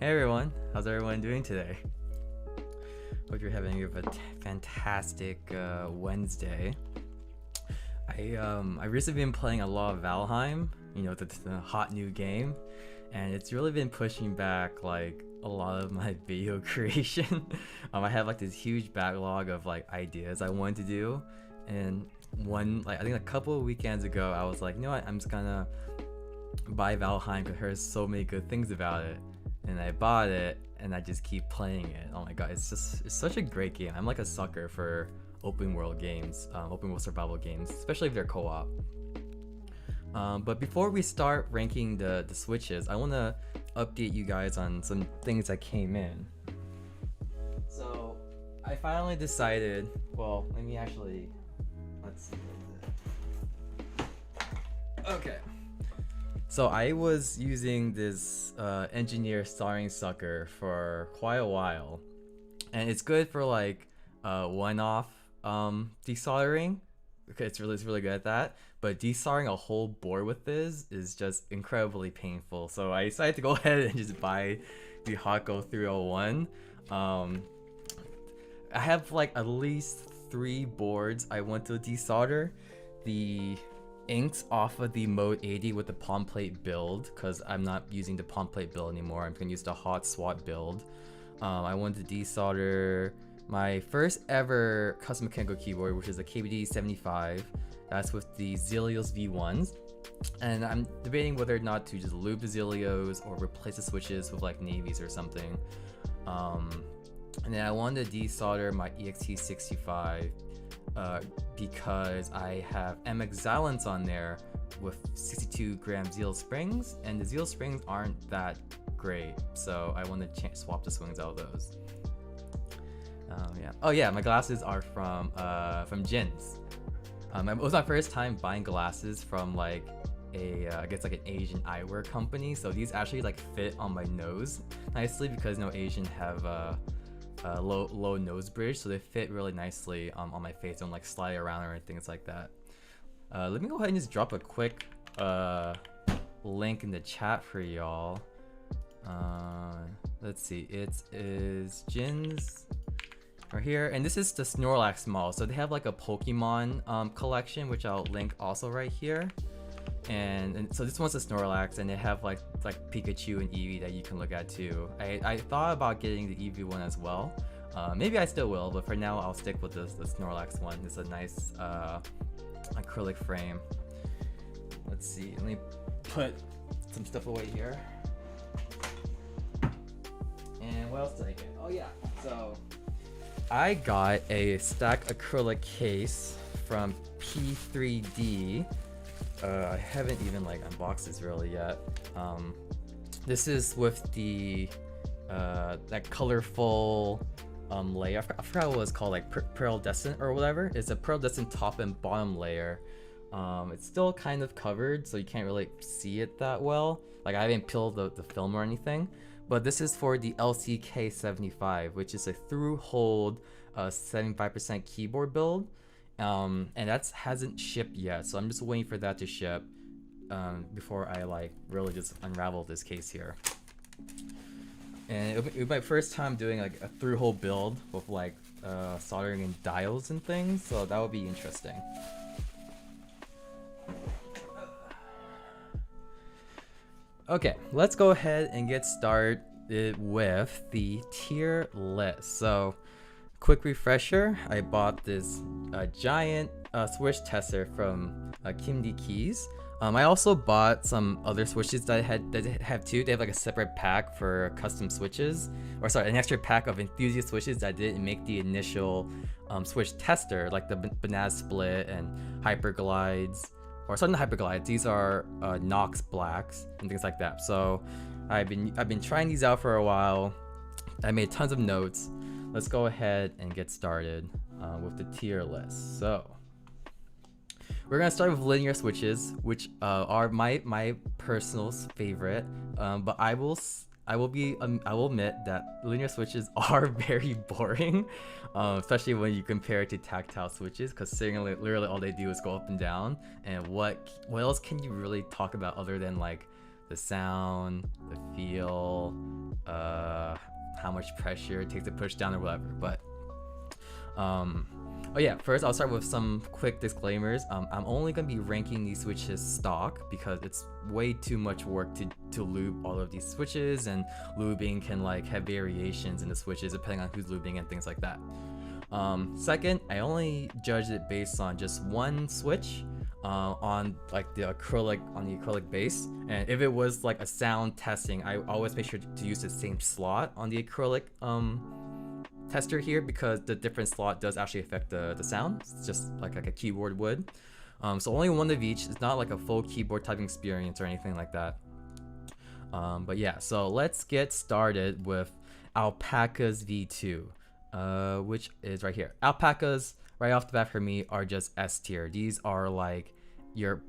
Hey everyone, how's everyone doing today? Hope you're having a fantastic Wednesday. I recently been playing a lot of Valheim, you know, the hot new game, and it's really been pushing back like a lot of my video creation. I have like this huge backlog of like ideas I wanted to do, and I think a couple of weekends ago I was like, you know what, I'm just gonna buy Valheim because I heard so many good things about it. And I bought it and I just keep playing it. Oh my god, it's such a great game. I'm like a sucker for open world games, open world survival games, especially if they're co-op. But before we start ranking the switches, I want to update you guys on some things that came in. So I finally decided, well, let's see. Okay. So I was using this engineer soldering sucker for quite a while, and it's good for like one-off desoldering. Okay, it's really good at that. But desoldering a whole board with this is just incredibly painful. So I decided to go ahead and just buy the Hako 301. I have like at least 3 boards I want to desolder. The inks off of the mode 80 with the palm plate build, because I'm not using the palm plate build anymore. I'm gonna use the hot swap build. I wanted to desolder my first ever custom mechanical keyboard, which is a KBD 75. That's with the Zelios V1s, and I'm debating whether or not to just lube the Zelios or replace the switches with like navies or something. And then I wanted to desolder my EXT65 because I have MX Xylants on there with 62 gram Zeal springs, and the Zeal springs aren't that great, so I want to swap the swings out of those. Yeah. Oh yeah, my glasses are from Jins. It was my first time buying glasses from like I guess like an Asian eyewear company, so these actually like fit on my nose nicely because Asian have low nose bridge, so they fit really nicely on my face. Don't like slide around or anything like that. Let me go ahead and just drop a quick link in the chat for y'all. Let's see, it is Jin's right here, and this is the Snorlax model. So they have like a Pokemon collection, which I'll link also right here. And so this one's a Snorlax, and they have like Pikachu and Eevee that you can look at too. I thought about getting the Eevee one as well. Maybe I still will, but for now I'll stick with the Snorlax one. It's a nice acrylic frame. Let's see, let me put some stuff away here. And what else did I get? Oh yeah, so I got a stack acrylic case from P3D. I haven't even like unboxed this really yet. This is with the that colorful layer. I forgot what it was called, like pearlescent or whatever. It's a pearlescent top and bottom layer. It's still kind of covered, so you can't really see it that well. Like I haven't peeled the film or anything. But this is for the LCK75, which is a through-hold 75% keyboard build. And that hasn't shipped yet, so I'm just waiting for that to ship before I like really just unravel this case here. And it'll be my first time doing like a through-hole build with like soldering in dials and things, so that would be interesting. Okay, let's go ahead and get started with the tier list. So, quick refresher, I bought this giant switch tester from GMMK. I also bought some other switches that have too. They have like a separate pack for custom switches, or sorry, an extra pack of Enthusiast switches that didn't make the initial switch tester, like the banana split and hyperglides. Or sorry, not hyperglides. These are Nox blacks and things like that. So I've been trying these out for a while. I made tons of notes. Let's go ahead and get started with the tier list. So we're gonna start with linear switches, which are my personal favorite. But I will admit that linear switches are very boring, especially when you compare it to tactile switches, because literally all they do is go up and down. And what else can you really talk about other than like the sound, the feel, how much pressure it takes to push down or whatever. But oh yeah, first I'll start with some quick disclaimers. I'm only gonna be ranking these switches stock because it's way too much work to lube all of these switches, and lubing can like have variations in the switches depending on who's lubing and things like that. Second, I only judged it based on just one switch on like the acrylic base, and if it was like a sound testing, I always make sure to use the same slot on the acrylic tester here, because the different slot does actually affect the sound. It's just like a keyboard would. So only one of each. It's not like a full keyboard typing experience or anything like that. But yeah, so let's get started with Alpacas V2, which is right here. Alpacas, right off the bat for me, are just S tier. These are like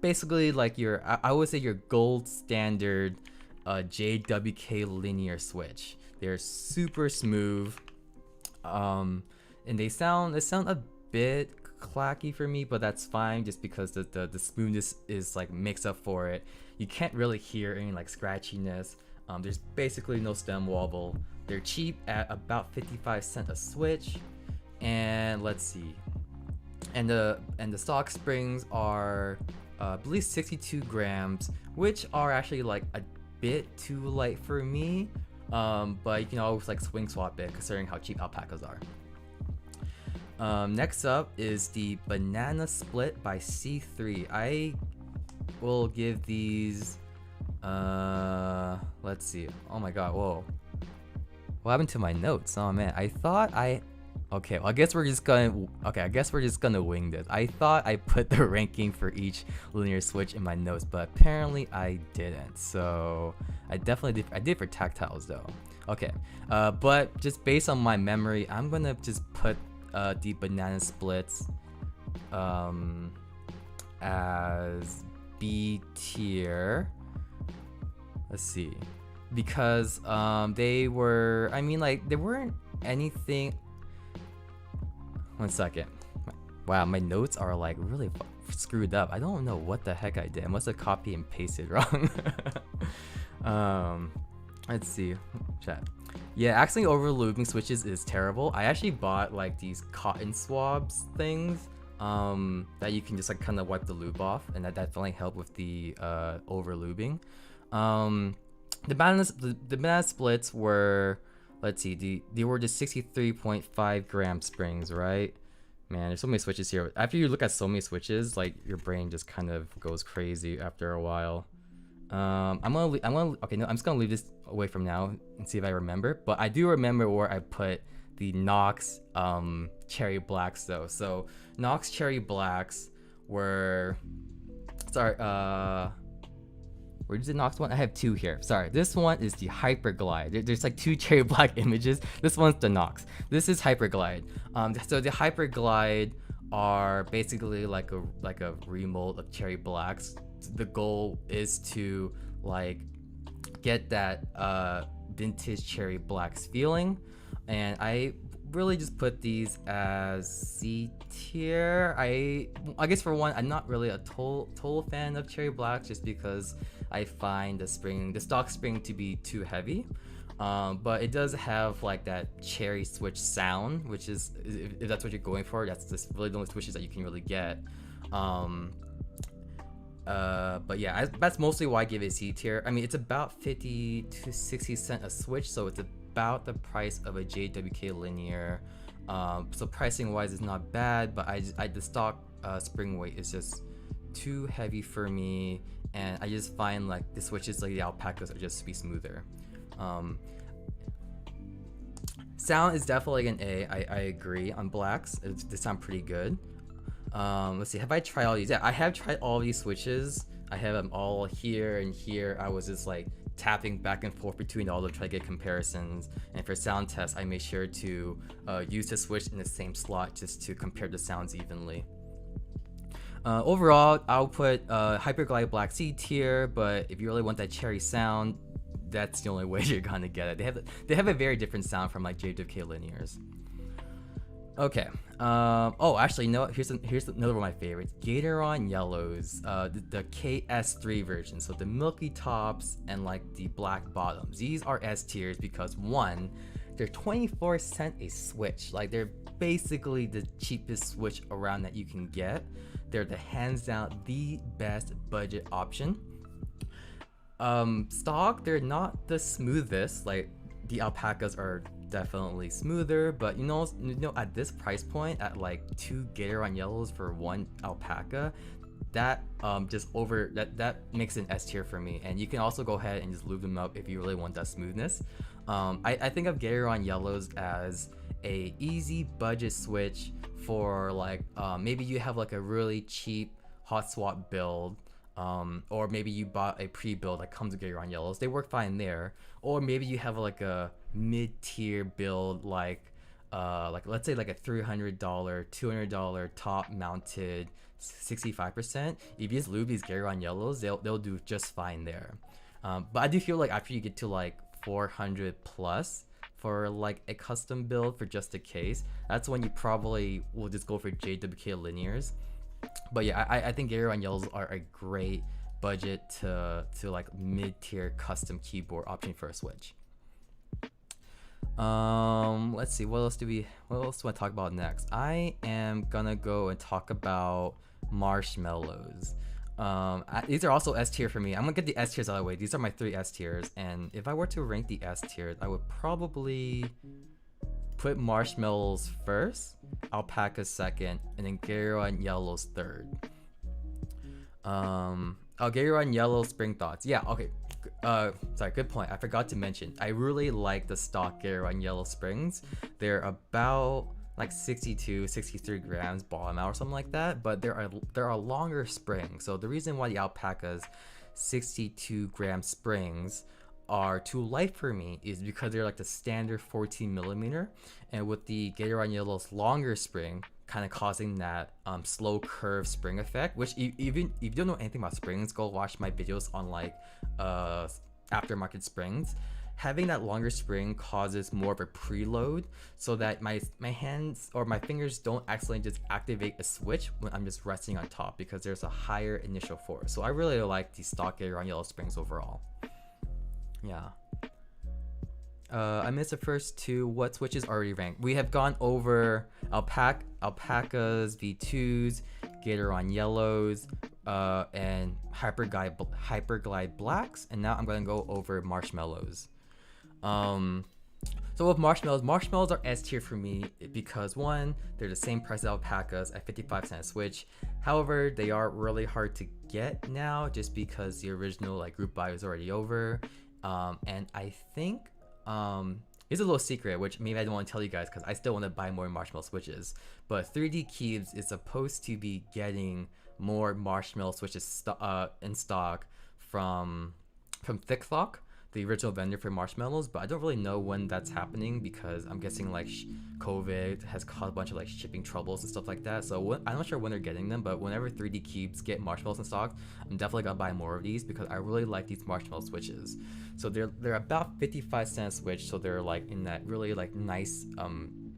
basically like I would say your gold standard JWK linear switch. They're super smooth. And they sound a bit clacky for me, but that's fine, just because the smoothness is like makes up for it. You can't really hear any like scratchiness. There's basically no stem wobble. They're cheap at about 55 cents a switch, and let's see, and the stock springs are I believe 62 grams, which are actually like a bit too light for me. But you can always like swing swap it considering how cheap Alpacas are. Next up is the Banana Split by C3. I will give these let's see. Oh my god, whoa. What happened to my notes? Oh man, okay, well, I guess we're just gonna wing this. I thought I put the ranking for each linear switch in my notes, but apparently I didn't. So I did for tactiles though. Okay, but just based on my memory, I'm gonna just put the Banana Splits as B tier. Let's see, because they weren't anything. One second. Wow, my notes are like really screwed up. I don't know what the heck I did. I must have copy and pasted wrong. Let's see. Chat. Yeah, actually over lubing switches is terrible. I actually bought like these cotton swabs things that you can just like kind of wipe the lube off, and that definitely helped with the over lubing. The banana splits were, let's see, they were the 63.5 gram springs, right? Man, there's so many switches here. After you look at so many switches, like your brain just kind of goes crazy after a while. Okay, no, I'm just gonna leave this away from now and see if I remember. But I do remember where I put the Nox cherry blacks though. So Nox cherry blacks were, sorry, where's the Nox one? I have two here. Sorry, this one is the Hyperglide. There's like two cherry black images. This one's the Nox. This is Hyperglide. So the Hyperglide are basically like a remold of cherry blacks. The goal is to like get that vintage cherry blacks feeling, and I really just put these as C tier. I guess for one, I'm not really a total fan of cherry blacks just because I find the stock spring to be too heavy. But it does have like that cherry switch sound, which is, if that's what you're going for, that's just really the only switches that you can really get. But yeah, that's mostly why I give it C tier. I mean, it's about 50 to 60 cents a switch, so it's about the price of a JWK linear. So pricing wise is not bad, but the stock spring weight is just too heavy for me, and I just find like the switches like the Alpacas are just to be smoother. Sound is definitely an A. I agree on blacks. They sound pretty good. Let's see, have I tried all these? Yeah, I have tried all these switches. I have them all here and here. I was just like tapping back and forth between all to try to get comparisons, and for sound tests I made sure to use the switch in the same slot just to compare the sounds evenly. Overall, I'll put Hyperglide Black C tier, but if you really want that cherry sound, that's the only way you're gonna get it. They have a very different sound from like JWK linears. Okay. Oh, actually, no. Here's another one of my favorites. Gateron yellows. The KS3 version. So the milky tops and like the black bottoms. These are S tiers because one, they're 24 cents a switch. Like they're basically the cheapest switch around that you can get. They're the hands down the best budget option. Stock, they're not the smoothest. Like the Alpacas are definitely smoother, but you know at this price point, at like 2 Gateron yellows for 1 Alpaca, that that makes an S tier for me. And you can also go ahead and just lube them up if you really want that smoothness. I think of Gateron yellows as a easy budget switch for like maybe you have like a really cheap hot swap build, or maybe you bought a pre-build that comes with Gateron yellows. They work fine there. Or maybe you have like a mid-tier build, like let's say like a $300, $200 top mounted 65%. If you just lube these Gateron yellows, they'll do just fine there. But I do feel like after you get to like 400 plus for like a custom build for just a case, that's when you probably will just go for JWK linears. But yeah, I think Gateron yellows are a great budget to like mid-tier custom keyboard option for a switch. Let's see, what else do I want to talk about next? I am gonna go and talk about marshmallows. These are also S tier for me. I'm gonna get the S tiers out of the way. These are my 3 S tiers, and if I were to rank the S tiers, I would probably put marshmallows first, Alpacas second, and then Gateron yellows third. Gateron yellow spring thoughts. Yeah, okay. Sorry, good point. I forgot to mention, I really like the stock Gateron yellow springs. They're about like 62, 63 grams bottom out or something like that, but there are longer springs. So the reason why the Alpacas 62 gram springs are too light for me is because they're like the standard 14 millimeter, and with the Gateron yellow's longer spring kind of causing that slow curve spring effect, which even if you don't know anything about springs, go watch my videos on like aftermarket springs. Having that longer spring causes more of a preload, so that my hands or my fingers don't accidentally just activate a switch when I'm just resting on top, because there's a higher initial force. So I really like the stock Gateron yellow springs overall. Yeah. I missed the first two. What switches already ranked? We have gone over Alpacas V2s, Gateron yellows, and Hyperglide blacks, and now I'm gonna go over Marshmallows. So with marshmallows are S tier for me because one, they're the same price as Alpacas at 55 cents Switch. However, they are really hard to get now just because the original like group buy is already over. And I think it's a little secret, which maybe I don't want to tell you guys because I still want to buy more Marshmallow Switches. But 3D Cubes is supposed to be getting more Marshmallow Switches in stock from Thicklock, the original vendor for Marshmallows, but I don't really know when that's happening because I'm guessing like COVID has caused a bunch of like shipping troubles and stuff like that. So I'm not sure when they're getting them, but whenever 3D Cubes get Marshmallows in stock, I'm definitely gonna buy more of these because I really like these Marshmallow Switches. So they're about 55 cents Switch, so they're like in that really like nice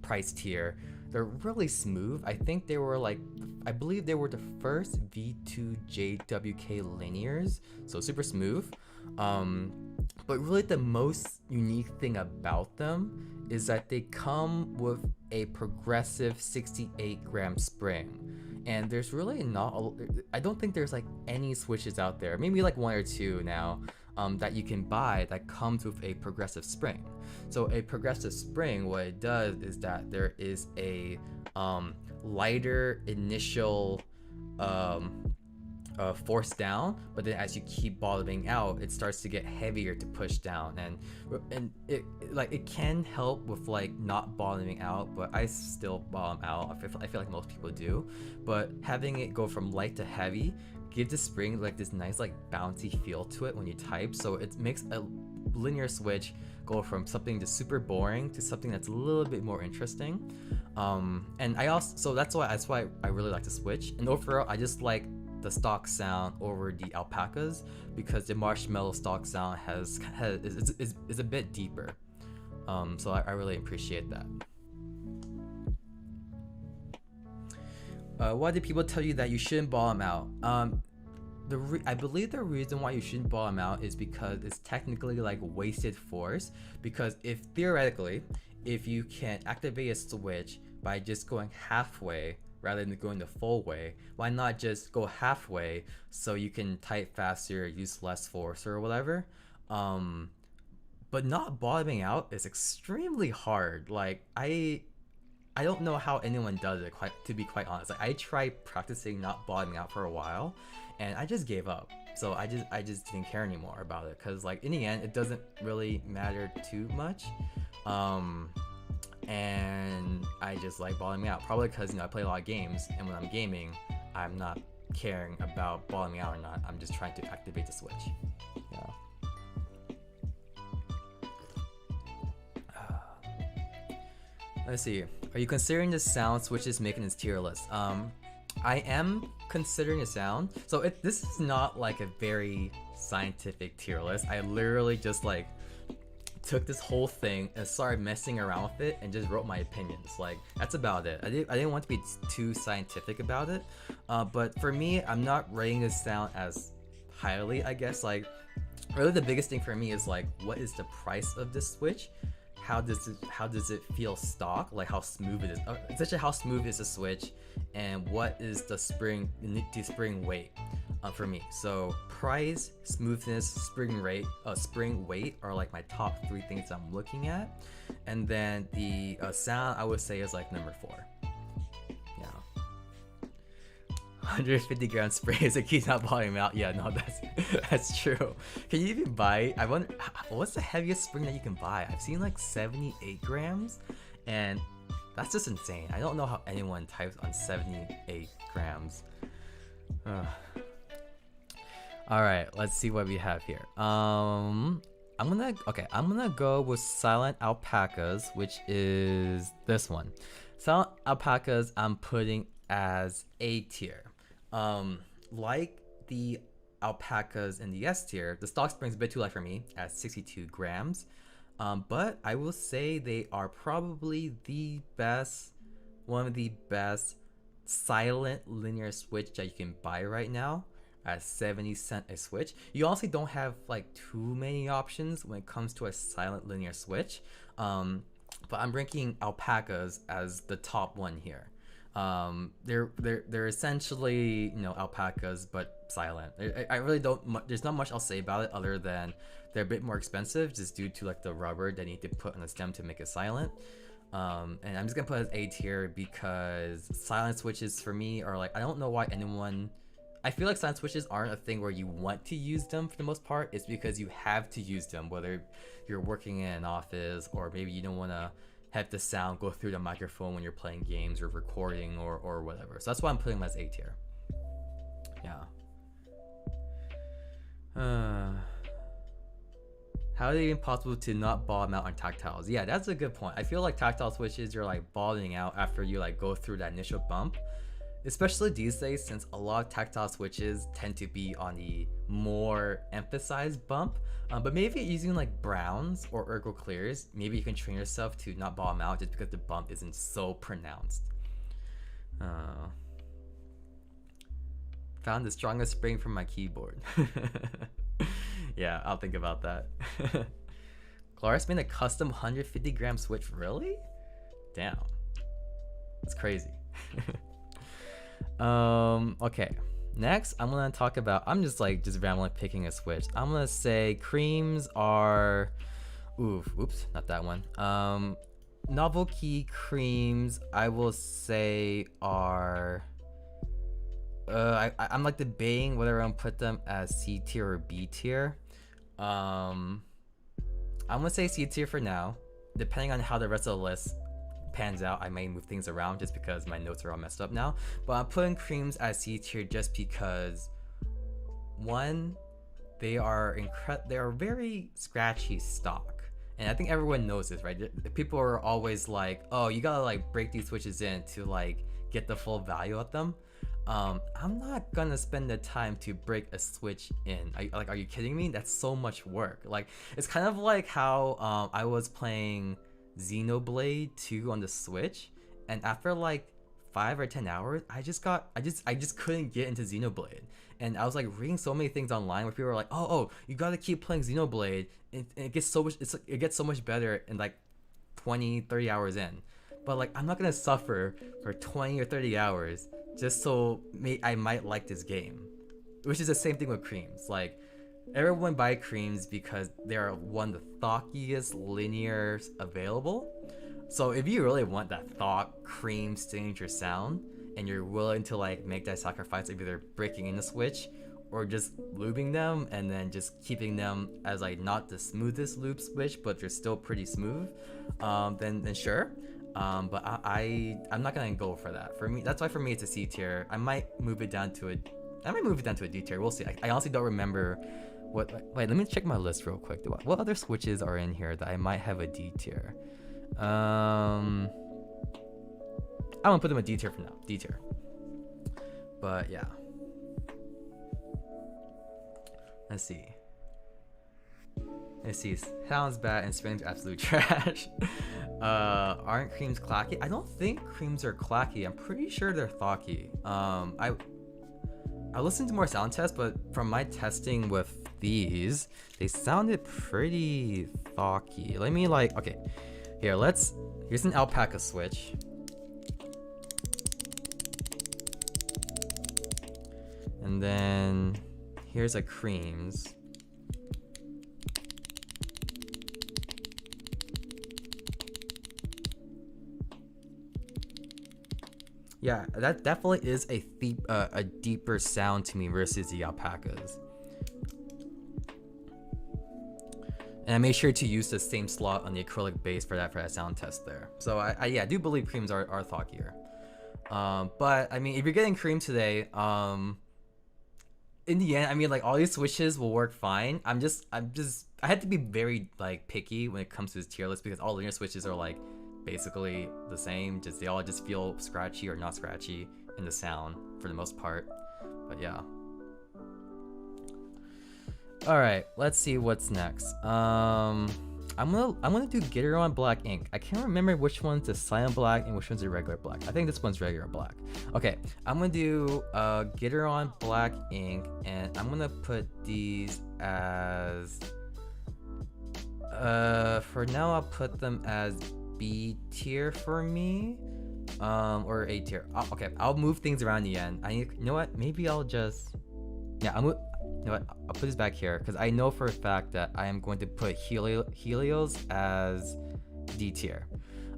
price tier. They're really smooth. I think they were like, I believe they were the first V2 JWK linears, so super smooth. But really the most unique thing about them is that they come with a progressive 68-gram spring. And there's really not, I don't think there's like any switches out there, maybe like one or two now, that you can buy that comes with a progressive spring. So a progressive spring, what it does is that there is a lighter initial force down, but then as you keep bottoming out, it starts to get heavier to push down, and it can help with like not bottoming out, but I still bottom out. I feel like most people do, but having it go from light to heavy gives the spring like this nice like bouncy feel to it when you type. So it makes a linear switch go from something just super boring to something that's a little bit more interesting. And I also, so that's why I really like the Switch. And overall, I just like the stock sound over the Alpacas because the Marshmallow stock sound is a bit deeper. So I really appreciate that. Why do people tell you that you shouldn't bottom out? I believe the reason why you shouldn't bottom out is because it's technically like wasted force. Because if theoretically, if you can activate a switch by just going halfway rather than going the full way, why not just go halfway so you can type faster, use less force or whatever? But not bottoming out is extremely hard. Like I don't know how anyone does it, to be quite honest. Like I tried practicing not bottoming out for a while and I just gave up. So I just didn't care anymore about it because like in the end it doesn't really matter too much. And I just like bottoming out, probably because I play a lot of games, and when I'm gaming I'm not caring about bottoming out or not. I'm just trying to activate the switch. Yeah. Let's see. Are you considering the sound switches making this tier list? I am considering a sound. So this is not like a very scientific tier list. I literally just like took this whole thing and started messing around with it and just wrote my opinions. Like that's about it. I didn't want to be too scientific about it. But for me, I'm not rating this sound as highly, I guess. Like really the biggest thing for me is like, what is the price of this switch? How does it feel stock? Like how smooth it is. Essentially, how smooth is the switch, and what is the spring weight for me? So price, smoothness, spring weight are like my top 3 things I'm looking at, and then the sound I would say is like number 4. 150 gram spray is a key not bottoming out. Yeah, no, that's true. Can you even buy? I wonder what's the heaviest spring that you can buy. I've seen like 78 grams, and that's just insane. I don't know how anyone types on 78 grams. All right, let's see what we have here. I'm gonna go with Silent Alpacas, which is this one. Silent Alpacas I'm putting as A tier. Like the Alpacas in the S tier, the stock spring is a bit too light for me at 62 grams. But I will say they are probably one of the best silent linear switch that you can buy right now. at 70 cents a switch. You honestly don't have like too many options when it comes to a silent linear switch. But I'm ranking Alpacas as the top one here. They're essentially, you know, alpacas but silent. I really don't. There's not much I'll say about it other than they're a bit more expensive just due to like the rubber they need to put on the stem to make it silent. And I'm just gonna put it as A tier because silent switches for me are like, I don't know why anyone. I feel like silent switches aren't a thing where you want to use them for the most part. It's because you have to use them, whether you're working in an office or maybe you don't want to have the sound go through the microphone when you're playing games or recording or whatever. So that's why I'm putting them as A tier. Yeah. How is it even possible to not bottom out on tactiles? Yeah, that's a good point. I feel like tactile switches, you're like bottoming out after you like go through that initial bump. Especially these days, since a lot of tactile switches tend to be on the more emphasized bump. But maybe using like browns or ergo clears, maybe you can train yourself to not bottom out just because the bump isn't so pronounced. Found the strongest spring from my keyboard. Yeah, I'll think about that. Claris made a custom 150 gram switch, really? Damn. It's crazy. Okay. Next, I'm gonna talk about. I'm just randomly picking a switch. I'm gonna say creams are. Oops, not that one. NovelKey creams, I will say are. I'm like debating whether I'm gonna put them as C tier or B tier. I'm gonna say C tier for now. Depending on how the rest of the list pans out, I may move things around just because my notes are all messed up now. But I'm putting creams as C tier just because, one, they are very scratchy stock, and I think everyone knows this, right? People are always like, oh, you gotta like break these switches in to like get the full value of them. I'm not gonna spend the time to break a switch in. Are you kidding me? That's so much work. Like, it's kind of like how I was playing Xenoblade 2 on the Switch, and after like 5 or 10 hours, I just couldn't get into Xenoblade. And I was like reading so many things online where people were like, oh, you gotta keep playing Xenoblade. It gets so much better in like 20-30 hours in. But like, I'm not gonna suffer for 20 or 30 hours just so I might like this game. Which is the same thing with creams. Like, everyone buy creams because they are one of the thockiest linears available. So if you really want that thock cream signature sound and you're willing to like make that sacrifice of either breaking in the switch or just looping them and then just keeping them as like not the smoothest loop switch but they're still pretty smooth, then sure. But I'm not gonna go for that. For me, that's why for me it's a C tier. I might move it down to a D tier. We'll see. I honestly don't remember what. Wait, let me check my list real quick. What other switches are in here that I might have a D tier? I'm gonna put them a D tier for now. D tier. But yeah. Let's see. Sounds bad and springs absolute trash. Aren't creams clacky? I don't think creams are clacky. I'm pretty sure they're thocky. I listened to more sound tests, but from my testing with these, they sounded pretty thocky. Let me okay. Here's an alpaca switch. And then here's a creams. Yeah, that definitely is a deeper sound to me versus the alpacas. And I made sure to use the same slot on the acrylic base for that sound test there. So I do believe creams are thockier. But I mean, if you're getting cream today, in the end, I mean, like, all these switches will work fine. I had to be very like picky when it comes to this tier list because all linear switches are like basically the same. They all just feel scratchy or not scratchy in the sound for the most part. But yeah. All right, let's see what's next. I'm gonna do Gateron black ink. I can't remember which one's the cyan black and which one's the regular black. I think this one's regular black. Okay, I'm gonna do Gateron black ink, and I'm gonna put these as for now I'll put them as B tier for me, or A tier. Okay, I'll move things around the end. You know what? Maybe I'll just you know what? I'll put this back here because I know for a fact that I am going to put Helios as D tier.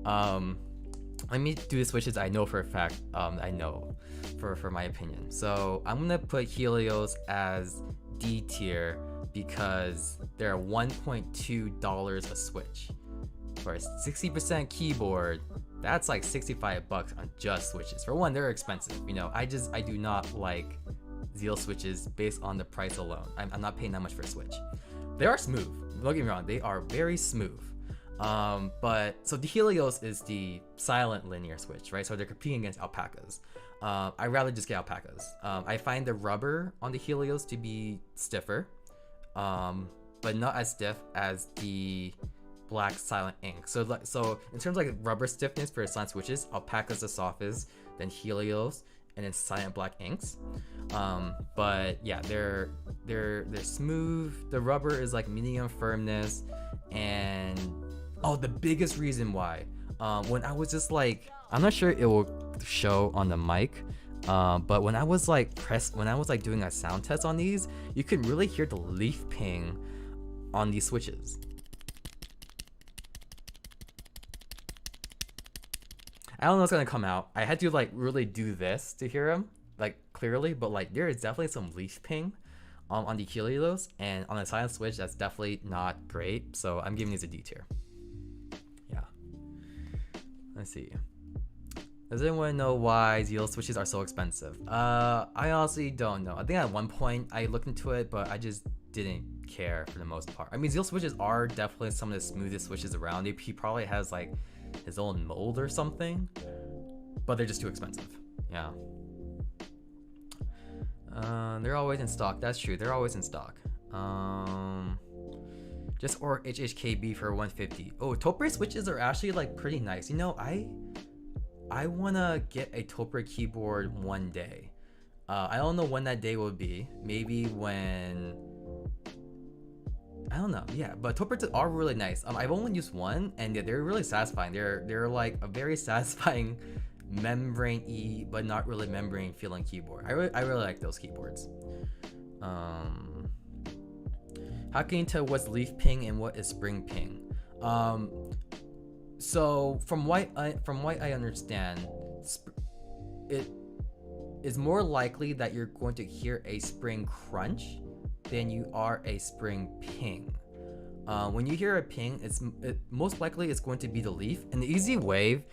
Let me do the switches I know for a fact. I know for my opinion. So I'm gonna put Helios as D tier because they're $1.2 a switch. For a 60% keyboard, that's like $65 on just switches. For one, they're expensive. You know, I do not like Zeal switches based on the price alone. I'm not paying that much for a switch. They are smooth. Don't get me wrong, they are very smooth. But so the Helios is the silent linear switch, right? So they're competing against Alpacas. I'd rather just get Alpacas. I find the rubber on the Helios to be stiffer, but not as stiff as the black silent ink. So in terms of like rubber stiffness for silent switches, Alpaca's the softest, then Helios, and then silent black inks. But yeah, they're smooth. The rubber is like medium firmness, and the biggest reason why, when I was just like, I'm not sure it will show on the mic, but when I was like doing a sound test on these, you could really hear the leaf ping on these switches. I don't know what's gonna come out. I had to like really do this to hear them like clearly, but like there is definitely some leaf ping on the Helios, and on the silent switch that's definitely not great. So I'm giving these a D tier. Yeah. Let's see. Does anyone know why Zeal switches are so expensive? I honestly don't know. I think at one point I looked into it, but I just didn't care for the most part. I mean, Zeal switches are definitely some of the smoothest switches around. He probably has like his own mold or something, but they're just too expensive. Yeah. They're always in stock. That's true. They're always in stock. Just or HHKB for 150. Oh, Topre switches are actually like pretty nice. You know, I wanna get a Topre keyboard one day. I don't know when that day will be. Maybe when, I don't know. Yeah, but Topres are really nice. I've only used one, and they're really satisfying. They're like a very satisfying membrane-y, but not really membrane feeling keyboard. I really like those keyboards. How can you tell what's leaf ping and what is spring ping? So from what I understand, it is more likely that you're going to hear a spring crunch than you are a spring ping. When you hear a ping, most likely it's going to be the leaf. And the easy way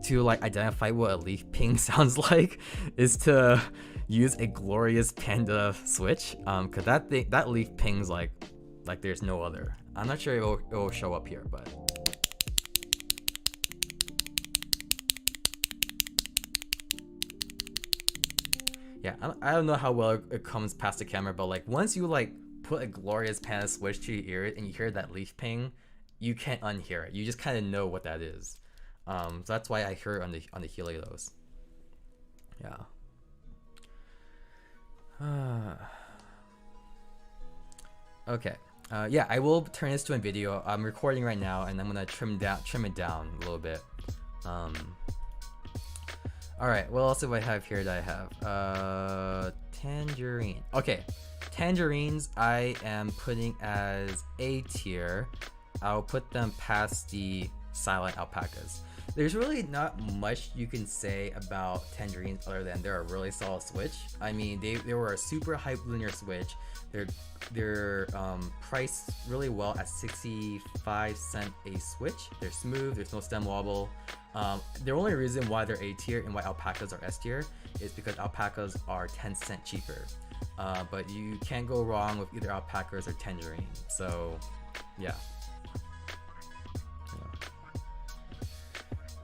to like identify what a leaf ping sounds like is to use a glorious Panda switch, because that leaf pings like there's no other. I'm not sure it will show up here, but yeah, I don't know how well it comes past the camera, but like once you like put a glorious Panda switch to your ear and you hear that leaf ping, you can't unhear it. You just kind of know what that is. So that's why I hear it on the Helios. Yeah. Okay. Yeah, I will turn this to a video. I'm recording right now, and I'm gonna trim it down a little bit. All right. What else do I have here? That I have tangerine. Okay, tangerines I am putting as A tier. I'll put them past the silent alpacas. There's really not much you can say about tangerines other than they're a really solid switch. I mean, they were a super high linear switch. They're priced really well at 65 cents a switch. They're smooth. There's no stem wobble. The only reason why they're A tier and why alpacas are S tier is because alpacas are 10 cents cheaper. But you can't go wrong with either alpacas or tangerine. So, yeah.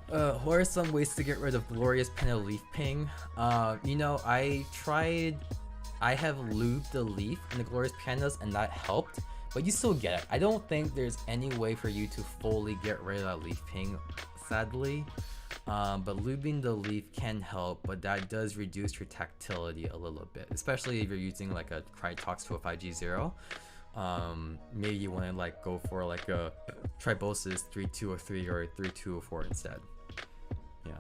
What are some ways to get rid of glorious Panda leaf ping? You know, I have lubed the leaf in the glorious pandas and that helped, but you still get it. I don't think there's any way for you to fully get rid of that leaf ping, sadly. But lubing the leaf can help, but that does reduce your tactility a little bit, especially if you're using like a Crytox 205G0. Maybe you want to like go for like a Tribosis 3203 or 3204 instead. Yeah.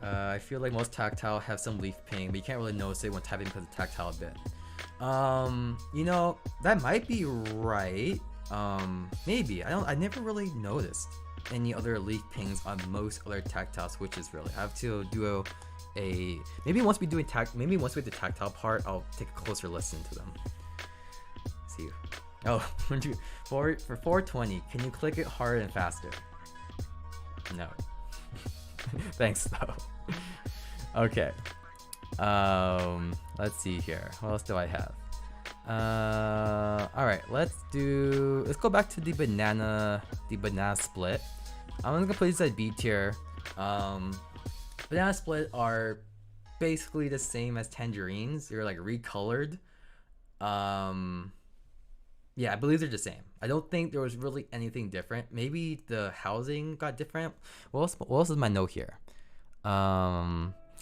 I feel like most Tactile have some leaf ping, but you can't really notice it when tapping because of Tactile a bit. You know, that might be right. Maybe. I never really noticed any other leaf pings on most other Tactile switches really. I have to do maybe once we do the Tactile part, I'll take a closer listen to them. Let's see. Oh, for 420, can you click it harder and faster? No. Thanks though. Okay. Let's see here. What else do I have? Alright, let's go back to the banana split. I'm gonna put these at B tier. Banana split are basically the same as tangerines. They're like recolored. Yeah, I believe they're the same. I don't think there was really anything different. Maybe the housing got different. What else is my note here?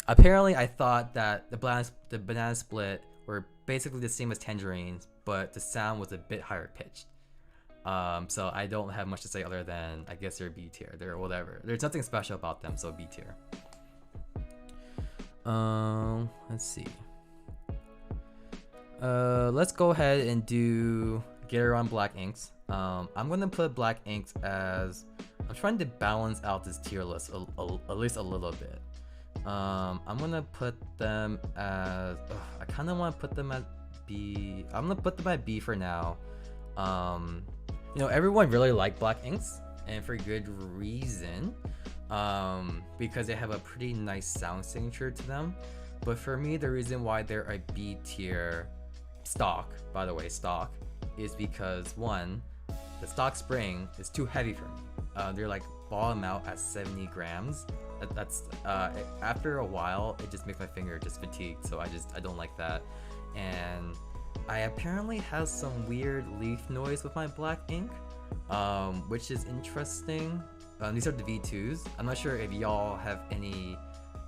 Apparently I thought that the banana split were basically the same as tangerines, but the sound was a bit higher pitched. So I don't have much to say other than I guess they're B tier. They're whatever. There's nothing special about them, so B tier. Let's see. Let's go ahead and do Gateron black inks. I'm gonna put black inks as I'm trying to balance out this tier list at least a little bit. I'm gonna put them as I kind of want to put them at B. I'm gonna put them at B for now. You know, everyone really liked black inks, and for good reason, because they have a pretty nice sound signature to them. But for me, the reason why they're a B tier stock, by the way, stock, is because one, the stock spring is too heavy for me. They're like bottom out at 70 grams. That's after a while, it just makes my finger just fatigued. So I don't like that. And I apparently have some weird leaf noise with my black ink, which is interesting. These are the V2s. I'm not sure if y'all have any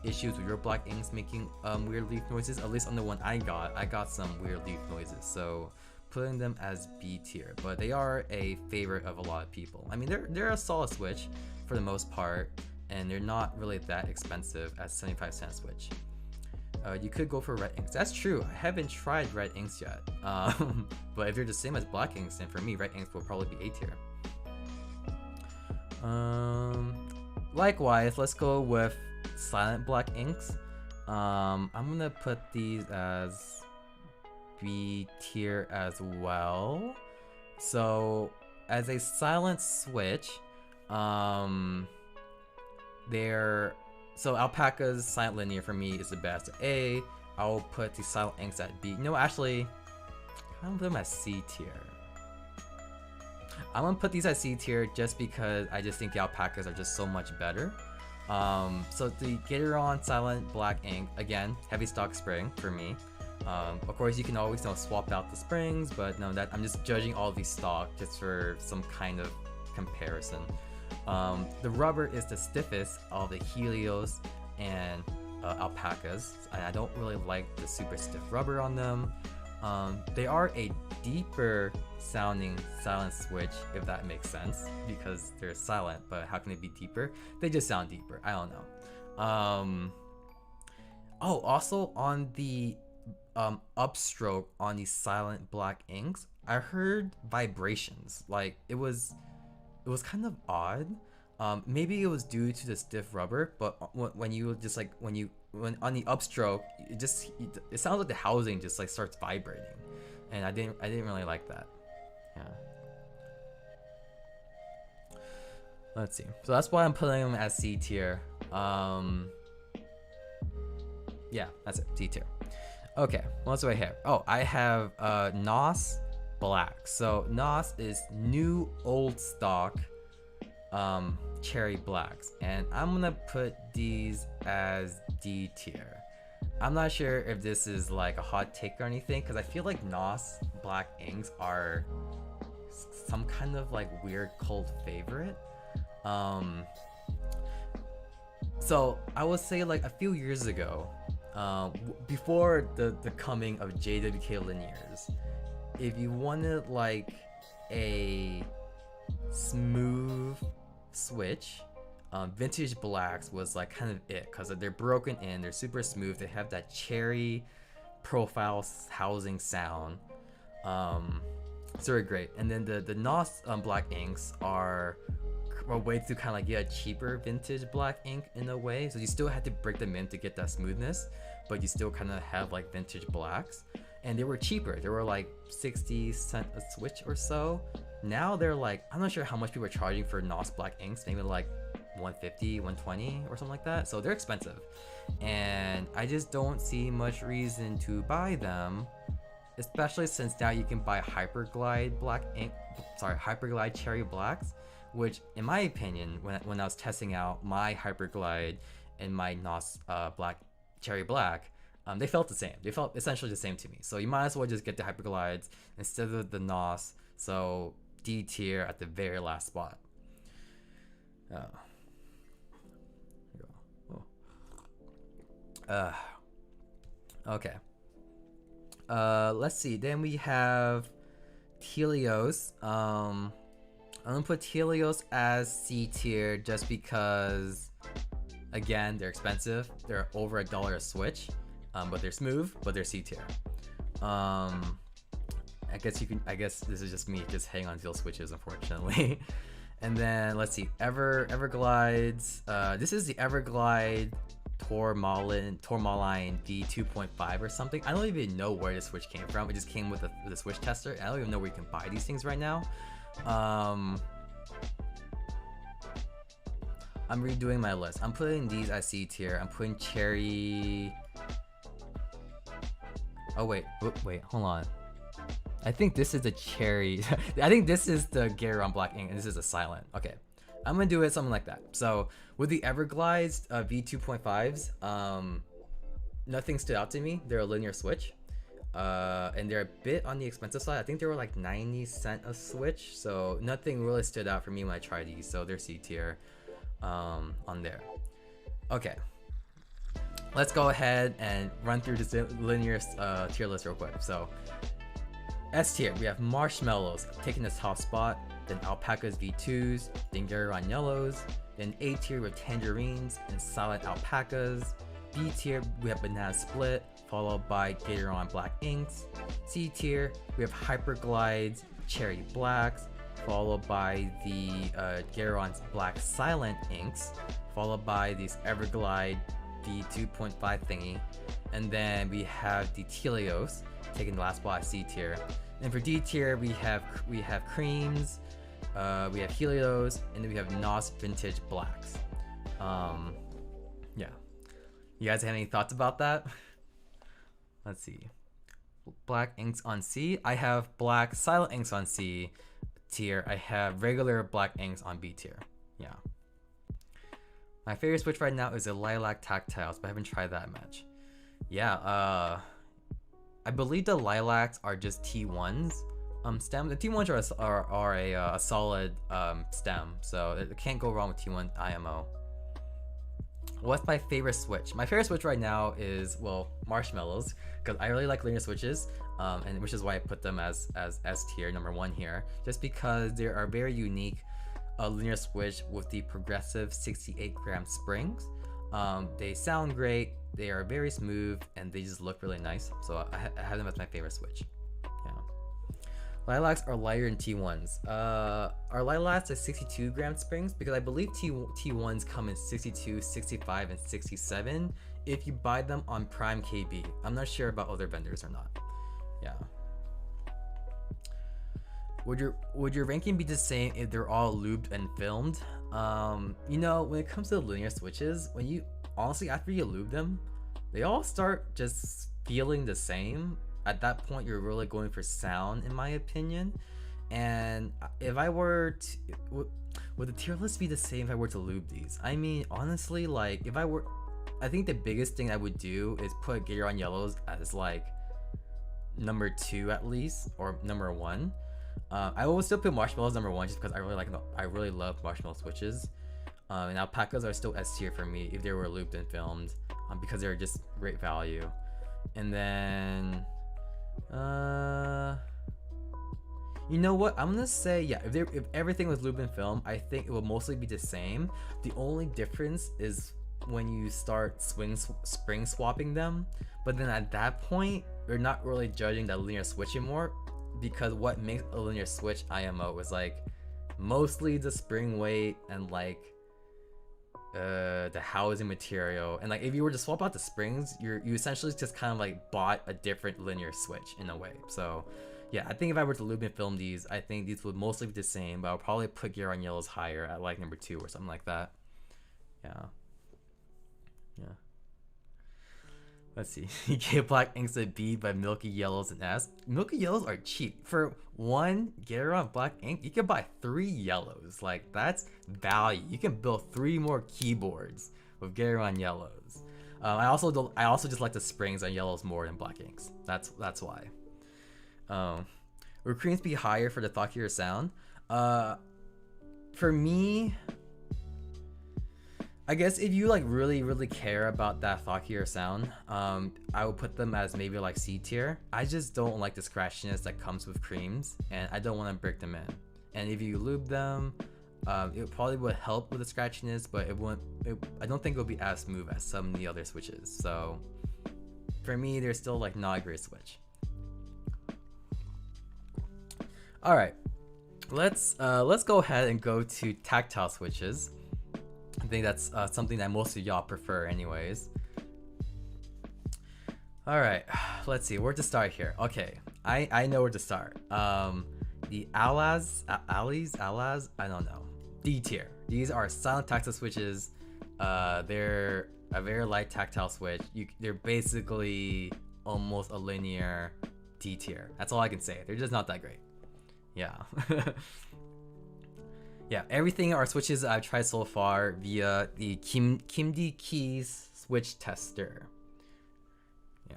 issues with your black inks making weird leaf noises. At least on the one I got some weird leaf noises. So putting them as B tier, but they are a favorite of a lot of people. I mean, they're a solid switch for the most part, and they're not really that expensive at 75-cent switch. You could go for red inks. That's true. I haven't tried red inks yet. But if they're the same as black inks, then for me, red inks will probably be A tier. Likewise, let's go with silent black inks. I'm gonna put these as B tier as well. So as a silent switch, so Alpacas silent linear for me is the best at A. I'll put the silent inks at B. No, actually, I'm gonna put them at C tier. I'm gonna put these at C tier just because I just think the Alpacas are just so much better. So the Gateron silent black ink, again, heavy stock spring for me. Of course, you can always swap out the springs, but no, that I'm just judging all these stock just for some kind of comparison. The rubber is the stiffest of the Helios and Alpacas, and I don't really like the super stiff rubber on them. They are a deeper sounding silent switch, if that makes sense, because they're silent, but how can they be deeper? They just sound deeper. I don't know. Oh, also on the upstroke on these silent black inks, I heard vibrations. Like it was kind of odd. Maybe it was due to the stiff rubber, but when on the upstroke, it sounds like the housing just like starts vibrating, and I didn't really like that. Yeah. Let's see. So that's why I'm putting them as C tier. Yeah, that's it. C tier. Okay, what else do I have? Oh, I have NOS black. So NOS is new old stock cherry blacks, and I'm gonna put these as D tier. I'm not sure if this is like a hot take or anything, because I feel like NOS black inks are some kind of like weird cult favorite. So I would say like a few years ago, before the coming of JWK linears, if you wanted like a smooth switch, vintage blacks was like kind of it, because they're broken in, they're super smooth, they have that cherry profile housing sound. It's really great. And then the NOS black inks are a way to kind of like get a cheaper vintage black ink in a way. So you still had to break them in to get that smoothness, but you still kind of have like vintage blacks. And they were cheaper. They were like 60 cents a switch or so. Now they're like, I'm not sure how much people are charging for NOS black inks, maybe like 150, 120 or something like that. So they're expensive. And I just don't see much reason to buy them, especially since now you can buy Hyperglide black ink, Hyperglide cherry blacks, which in my opinion, when I was testing out my Hyperglide and my NOS black cherry black, they felt the same. They felt essentially the same to me. So you might as well just get the Hyperglides instead of the NOS. So D tier at the very last spot. Okay. Let's see. Then we have Helios. I'm gonna put Helios as C tier just because, again, they're expensive. They're over $1 a switch, but they're smooth, but they're C tier. I guess this is just me just hanging on to those switches, unfortunately. And then let's see, Everglides. This is the Everglide Tourmaline V2.5 or something. I don't even know where this switch came from. It just came with the switch tester. I don't even know where you can buy these things right now. I'm redoing my list. I'm putting these as C tier. I'm putting Cherry. Oh wait, hold on. I think this is the Cherry. I think this is the Gateron black ink, and this is a silent. Okay, I'm gonna do it something like that. So with the Everglides V2.5s, nothing stood out to me. They're a linear switch, and they're a bit on the expensive side. I think they were like 90 cents a switch, so nothing really stood out for me when I tried these. So they're C tier on there. Okay, let's go ahead and run through this linear tier list real quick. So S tier, we have Marshmallows taking the top spot, then Alpacas V2s, then Gateron Yellows, then A tier with Tangerines and Silent Alpacas. B tier, we have Banana Split, followed by Gateron Black Inks. C tier, we have Hyperglides, Cherry Blacks, followed by the Gateron's Black Silent Inks, followed by these Everglide V2.5 thingy. And then we have the Helios taking the last spot at C tier. And for D tier, we have Creams, we have Helios, and then we have NOS Vintage Blacks. Yeah. You guys have any thoughts about that? Let's see. Black inks on C. I have black silent inks on C tier. I have regular black inks on B tier. Yeah. My favorite switch right now is the Lilac Tactiles, but I haven't tried that much. Yeah, I believe the Lilacs are just T1s stem. The T1s are a solid stem, so it can't go wrong with T1 IMO. What's my favorite switch? My favorite switch right now is, well, Marshmallows, because I really like linear switches, and which is why I put them as S tier, number 1 here, just because they are very unique linear switch with the progressive 68-gram springs. They sound great, they are very smooth, and they just look really nice. So I have them as my favorite switch. Yeah. Lilacs are lighter than T1s. Are Lilacs at 62-gram springs? Because I believe T1s come in 62, 65, and 67 if you buy them on Prime KB. I'm not sure about other vendors or not. Yeah. Would your ranking be the same if they're all lubed and filmed? You know, when it comes to linear switches, when you honestly, after you lube them, they all start just feeling the same. At that point, you're really going for sound, in my opinion. And if I were to, would the tier list be the same if I were to lube these? I mean, honestly, like if I were, I think the biggest thing I would do is put Gateron yellows as like number 2 at least, or number 1. I will still put Marshmallows number 1 just because I really love Marshmallow switches. And Alpacas are still S tier for me if they were looped and filmed, because they're just great value. And then, you know what? I'm gonna say, yeah, if everything was looped and filmed, I think it will mostly be the same. The only difference is when you start spring swapping them, but then at that point, you're not really judging that linear switch anymore, because what makes a linear switch IMO is like mostly the spring weight and like the housing material. And like if you were to swap out the springs, you essentially just kind of like bought a different linear switch in a way. So yeah, I think if I were to loop and film these, I think these would mostly be the same, but I'll probably put Gateron yellows higher at like number 2 or something like that. Yeah. Let's see. You gave black inks a B, but milky yellows an S. Milky yellows are cheap. For 1 Gateron black ink, you can buy 3 yellows. Like, that's value. You can build 3 more keyboards with Gateron yellows. I also just like the springs on yellows more than black inks. That's why. Would creams be higher for the thockier sound? For me, I guess if you like really care about that thockier sound, I would put them as maybe like C tier. I just don't like the scratchiness that comes with creams, and I don't want to break them in. And if you lube them, it probably would help with the scratchiness, but I don't think it'll be as smooth as some of the other switches. So for me, they're still like not a great switch. All right, let's go ahead and go to tactile switches. I think that's something that most of y'all prefer anyways. All right, let's see where to start here. Okay, I know where to start. The Alas, I don't know. D tier. These are silent tactile switches. They're a very light tactile switch. They're basically almost a linear D tier. That's all I can say. They're just not that great. Yeah. Yeah, everything are switches I've tried so far via the NovelKeys switch tester. Yeah.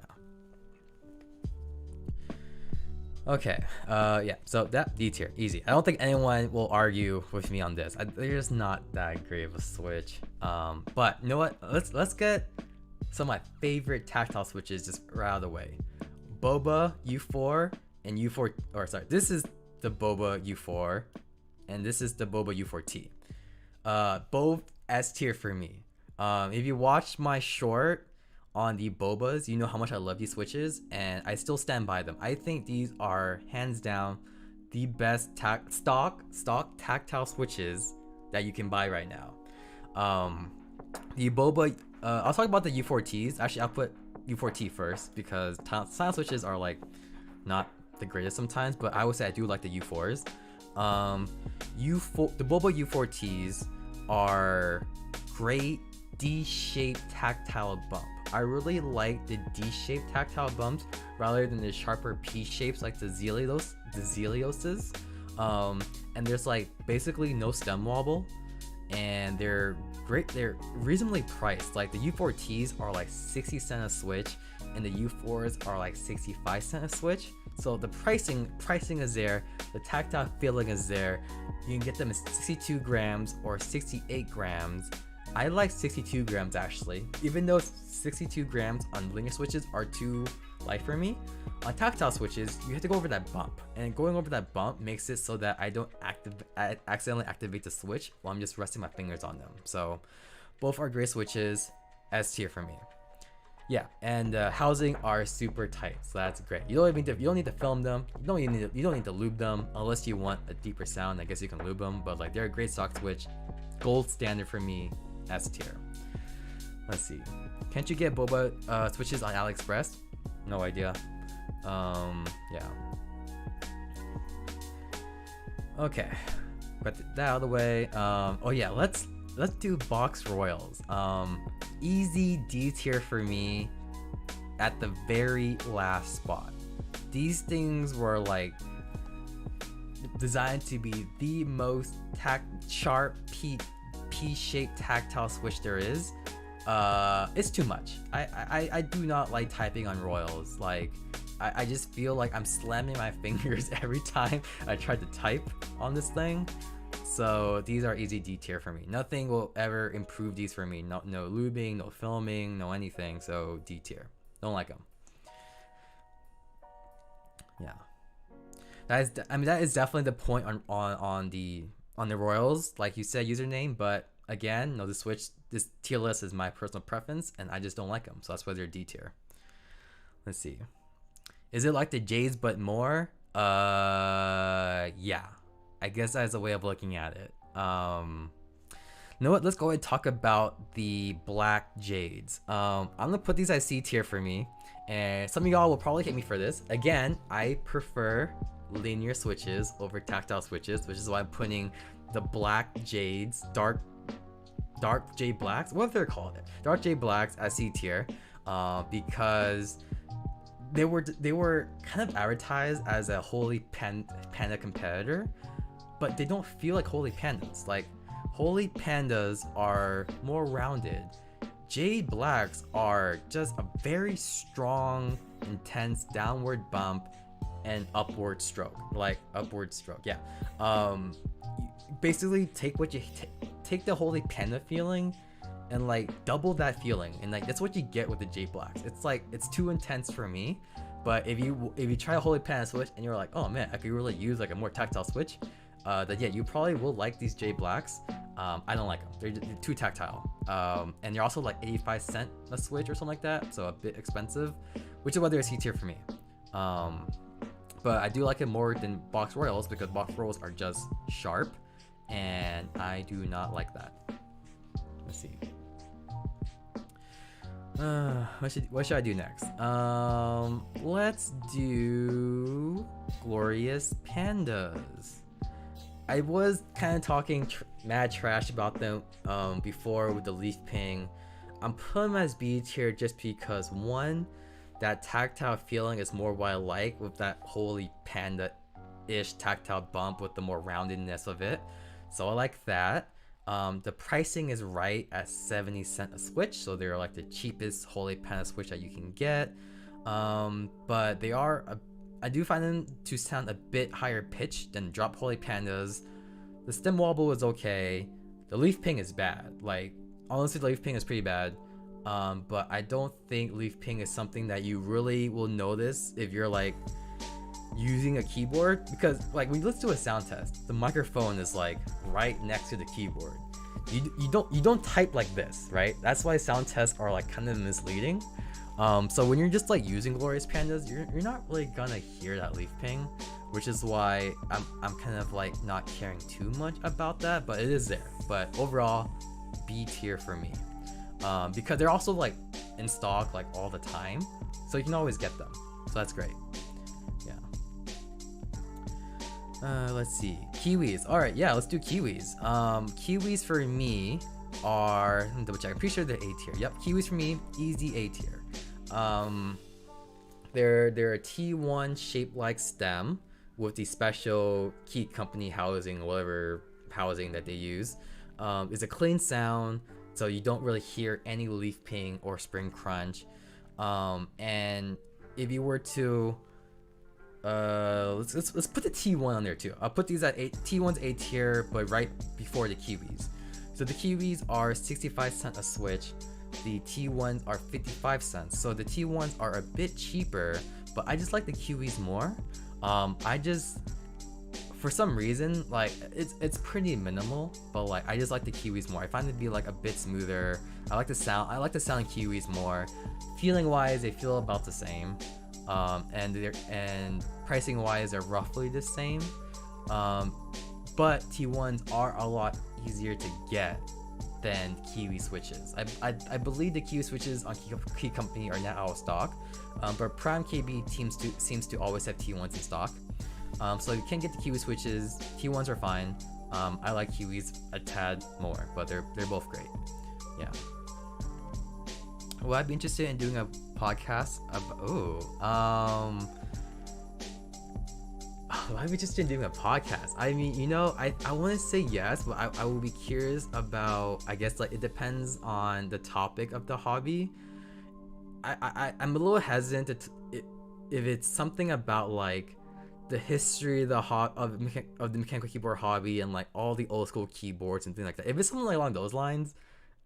Okay. Yeah. So that D tier, easy. I don't think anyone will argue with me on this. They're just not that great of a switch. But you know what? Let's get some of my favorite tactile switches just right out of the way. Boba U4 and U4. Or sorry, this is the Boba U4. And this is the Boba U4T. Both S tier for me. If you watch my short on the Bobas, you know how much I love these switches, and I still stand by them. I think these are hands down the best stock tactile switches that you can buy right now. The Boba, I'll talk about the U4Ts. Actually, I'll put U4T first because silent switches are like not the greatest sometimes, but I would say I do like the U4s. The Boba U4Ts are great D-shaped tactile bump. I really like the D-shaped tactile bumps rather than the sharper P shapes like the Zelioses. And there's like basically no stem wobble, and they're great. They're reasonably priced. Like the U4Ts are like 60 cents a switch, and the U4s are like 65 cents a switch. So the pricing is there, the tactile feeling is there. You can get them in 62 grams or 68 grams. I like 62 grams actually, even though 62 grams on linear switches are too light for me. On tactile switches, you have to go over that bump, and going over that bump makes it so that I don't accidentally activate the switch while I'm just resting my fingers on them. So both are great switches, S tier for me. Yeah, and housing are super tight, so that's great. You don't need to film them. You don't need to lube them unless you want a deeper sound. I guess you can lube them, but like they're a great stock switch, gold standard for me, S tier. Let's see. Can't you get Boba switches on AliExpress? No idea. Yeah. Okay, got that out of the way. Oh yeah, let's do box royals. Easy D tier for me at the very last spot. These things were like designed to be the most sharp P-shaped tactile switch there is. It's too much. I do not like typing on Royals. Like, I just feel like I'm slamming my fingers every time I try to type on this thing. So these are easy D tier for me. Nothing will ever improve these for me. No lubing, no filming, no anything. So D tier. Don't like them. Yeah. That is definitely the point on the Royals, like you said, username. But again, no, this tier list is my personal preference, and I just don't like them. So that's why they're D tier. Let's see. Is it like the Jades but more? Yeah. I guess that's a way of looking at it. You know what? Let's go ahead and talk about the black Jades. I'm gonna put these as C tier for me, and some of y'all will probably hate me for this. Again, I prefer linear switches over tactile switches, which is why I'm putting the black Jades, dark Jade blacks, what they're called, dark Jade blacks as C tier, because they were kind of advertised as a Holy Panda competitor, but they don't feel like Holy Pandas. Like, Holy Pandas are more rounded. Jade blacks are just a very strong, intense downward bump and upward stroke. Yeah. Basically take what you take the Holy Panda feeling and like double that feeling, and like that's what you get with the Jade blacks. It's like, it's too intense for me. But if you try a Holy Panda switch and you're like, oh man, I could really use like a more tactile switch, then yeah, you probably will like these Jade blacks. I don't like them. They're too tactile. And they're also like 85 cents a switch or something like that, so a bit expensive, which is why they're a C tier for me. But I do like it more than Box Royals, because Box Royals are just sharp, and I do not like that. Let's see. What should I do next? Let's do Glorious Pandas. I was kind of talking mad trash about them before with the leaf ping. I'm putting them as B tier just because, one, that tactile feeling is more what I like, with that Holy Panda-ish tactile bump with the more roundedness of it. So I like that. The pricing is right at 70 cents a switch, so they're like the cheapest Holy Panda switch that you can get. But they are I do find them to sound a bit higher pitched than drop Holy Pandas. The stem wobble is okay. The leaf ping is bad. Like, honestly, the leaf ping is pretty bad. But I don't think leaf ping is something that you really will notice if you're like using a keyboard, because like when you listen to a sound test, the microphone is like right next to the keyboard. You don't type like this, right? That's why sound tests are like kind of misleading. So when you're just like using Glorious Pandas, you're not really gonna hear that leaf ping, which is why I'm kind of like not caring too much about that, but it is there. But overall, B tier for me, because they're also like in stock like all the time, so you can always get them. So that's great. Yeah. Let's see, kiwis. All right, yeah, let's do kiwis. Kiwis for me are, let me double check. I'm pretty sure they're A tier. Yep, kiwis for me, easy A tier. They're a T1 shaped like stem with the special key company housing, whatever housing that they use. It's a clean sound, so you don't really hear any leaf ping or spring crunch. And if you were to let's put the T1 on there too. I'll put these at T1's A tier, but right before the kiwis. So the kiwis are 65 cents a switch. The T1s are 55 cents. So the T1s are a bit cheaper, but I just like the kiwis more. I just, for some reason, like it's pretty minimal, but like I just like the kiwis more. I find it to be like a bit smoother. I like the sound of kiwis more. Feeling wise, they feel about the same. And pricing wise, they're roughly the same. But T1s are a lot easier to get than kiwi switches. I believe the kiwi switches on Key Company are now out of stock, but Prime KB seems to always have T1s in stock. So you can get the kiwi switches. T1s are fine. I like kiwis a tad more, but they're both great. Yeah. Would I be interested in doing a podcast about, why are we just doing a podcast? I mean, you know, I want to say yes, but I will be curious about, I guess, like, it depends on the topic of the hobby. I'm a little hesitant if it's something about like the history of the mechanical keyboard hobby and like all the old school keyboards and things like that. If it's something like along those lines,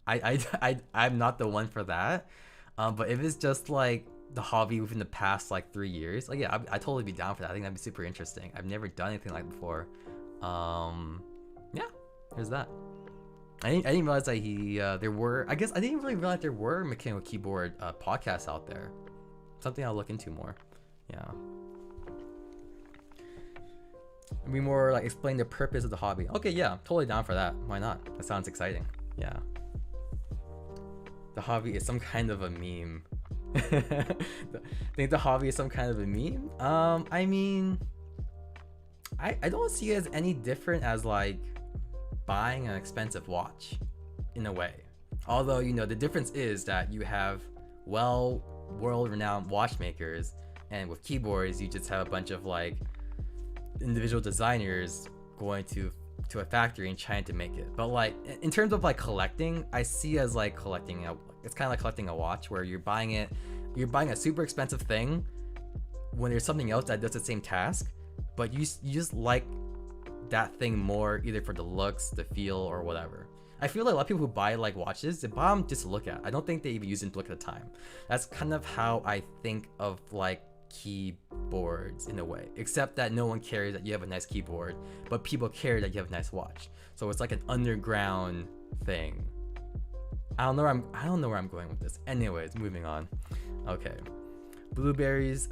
I'm not the one for that. But if it's just like the hobby within the past like 3 years, like yeah, I totally be down for that. I think that'd be super interesting. I've never done anything like before. Yeah, there's that. I didn't realize that there were. I guess I didn't really realize there were mechanical keyboard podcasts out there. Something I'll look into more. Yeah. Be more like explain the purpose of the hobby. Okay, yeah, totally down for that. Why not? That sounds exciting. Yeah. The hobby is some kind of a meme. Think the hobby is some kind of a meme? I mean, I don't see it as any different as like buying an expensive watch in a way. Although, you know, the difference is that you have world-renowned watchmakers, and with keyboards you just have a bunch of like individual designers going to a factory and trying to make it. But like in terms of like collecting, I see as like it's kind of like collecting a watch where you're buying a super expensive thing when there's something else that does the same task, but you just like that thing more, either for the looks, the feel, or whatever. I feel like a lot of people who buy like watches, they buy them just to look at. I don't think they even use them to look at the time. That's kind of how I think of like keyboards in a way, except that no one cares that you have a nice keyboard, but people care that you have a nice watch. So it's like an underground thing. I don't know where I'm going with this. Anyways, moving on. Okay, blueberries,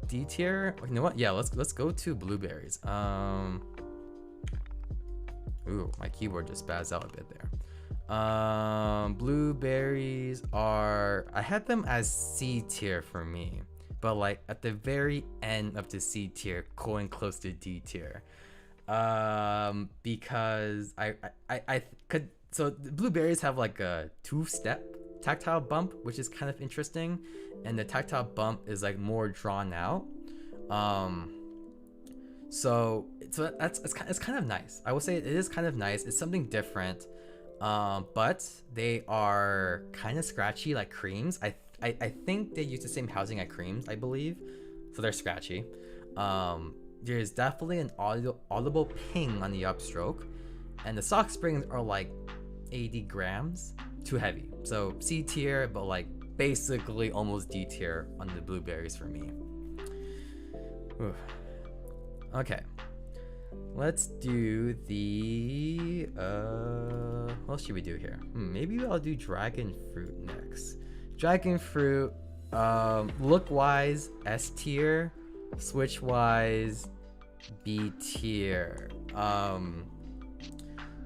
D tier. You know what? Yeah, let's go to blueberries. Ooh, my keyboard just spazzed out a bit there. Blueberries are, I had them as C tier for me, but like at the very end of the C tier, going close to D tier. Because I could. So the blueberries have like a 2-step tactile bump, which is kind of interesting, and the tactile bump is like more drawn out. So it's kind of nice. I would say it is kind of nice. It's something different, but they are kind of scratchy like Creams. I think they use the same housing at Creams, I believe, so they're scratchy. There's definitely an audible ping on the upstroke, and the sock springs are like 80 grams, too heavy. So C tier, but like basically almost D tier on the blueberries for me. Oof. Okay, let's do the what should we do here? Maybe I'll do dragon fruit next. Dragon fruit, look wise S tier, switch wise B tier.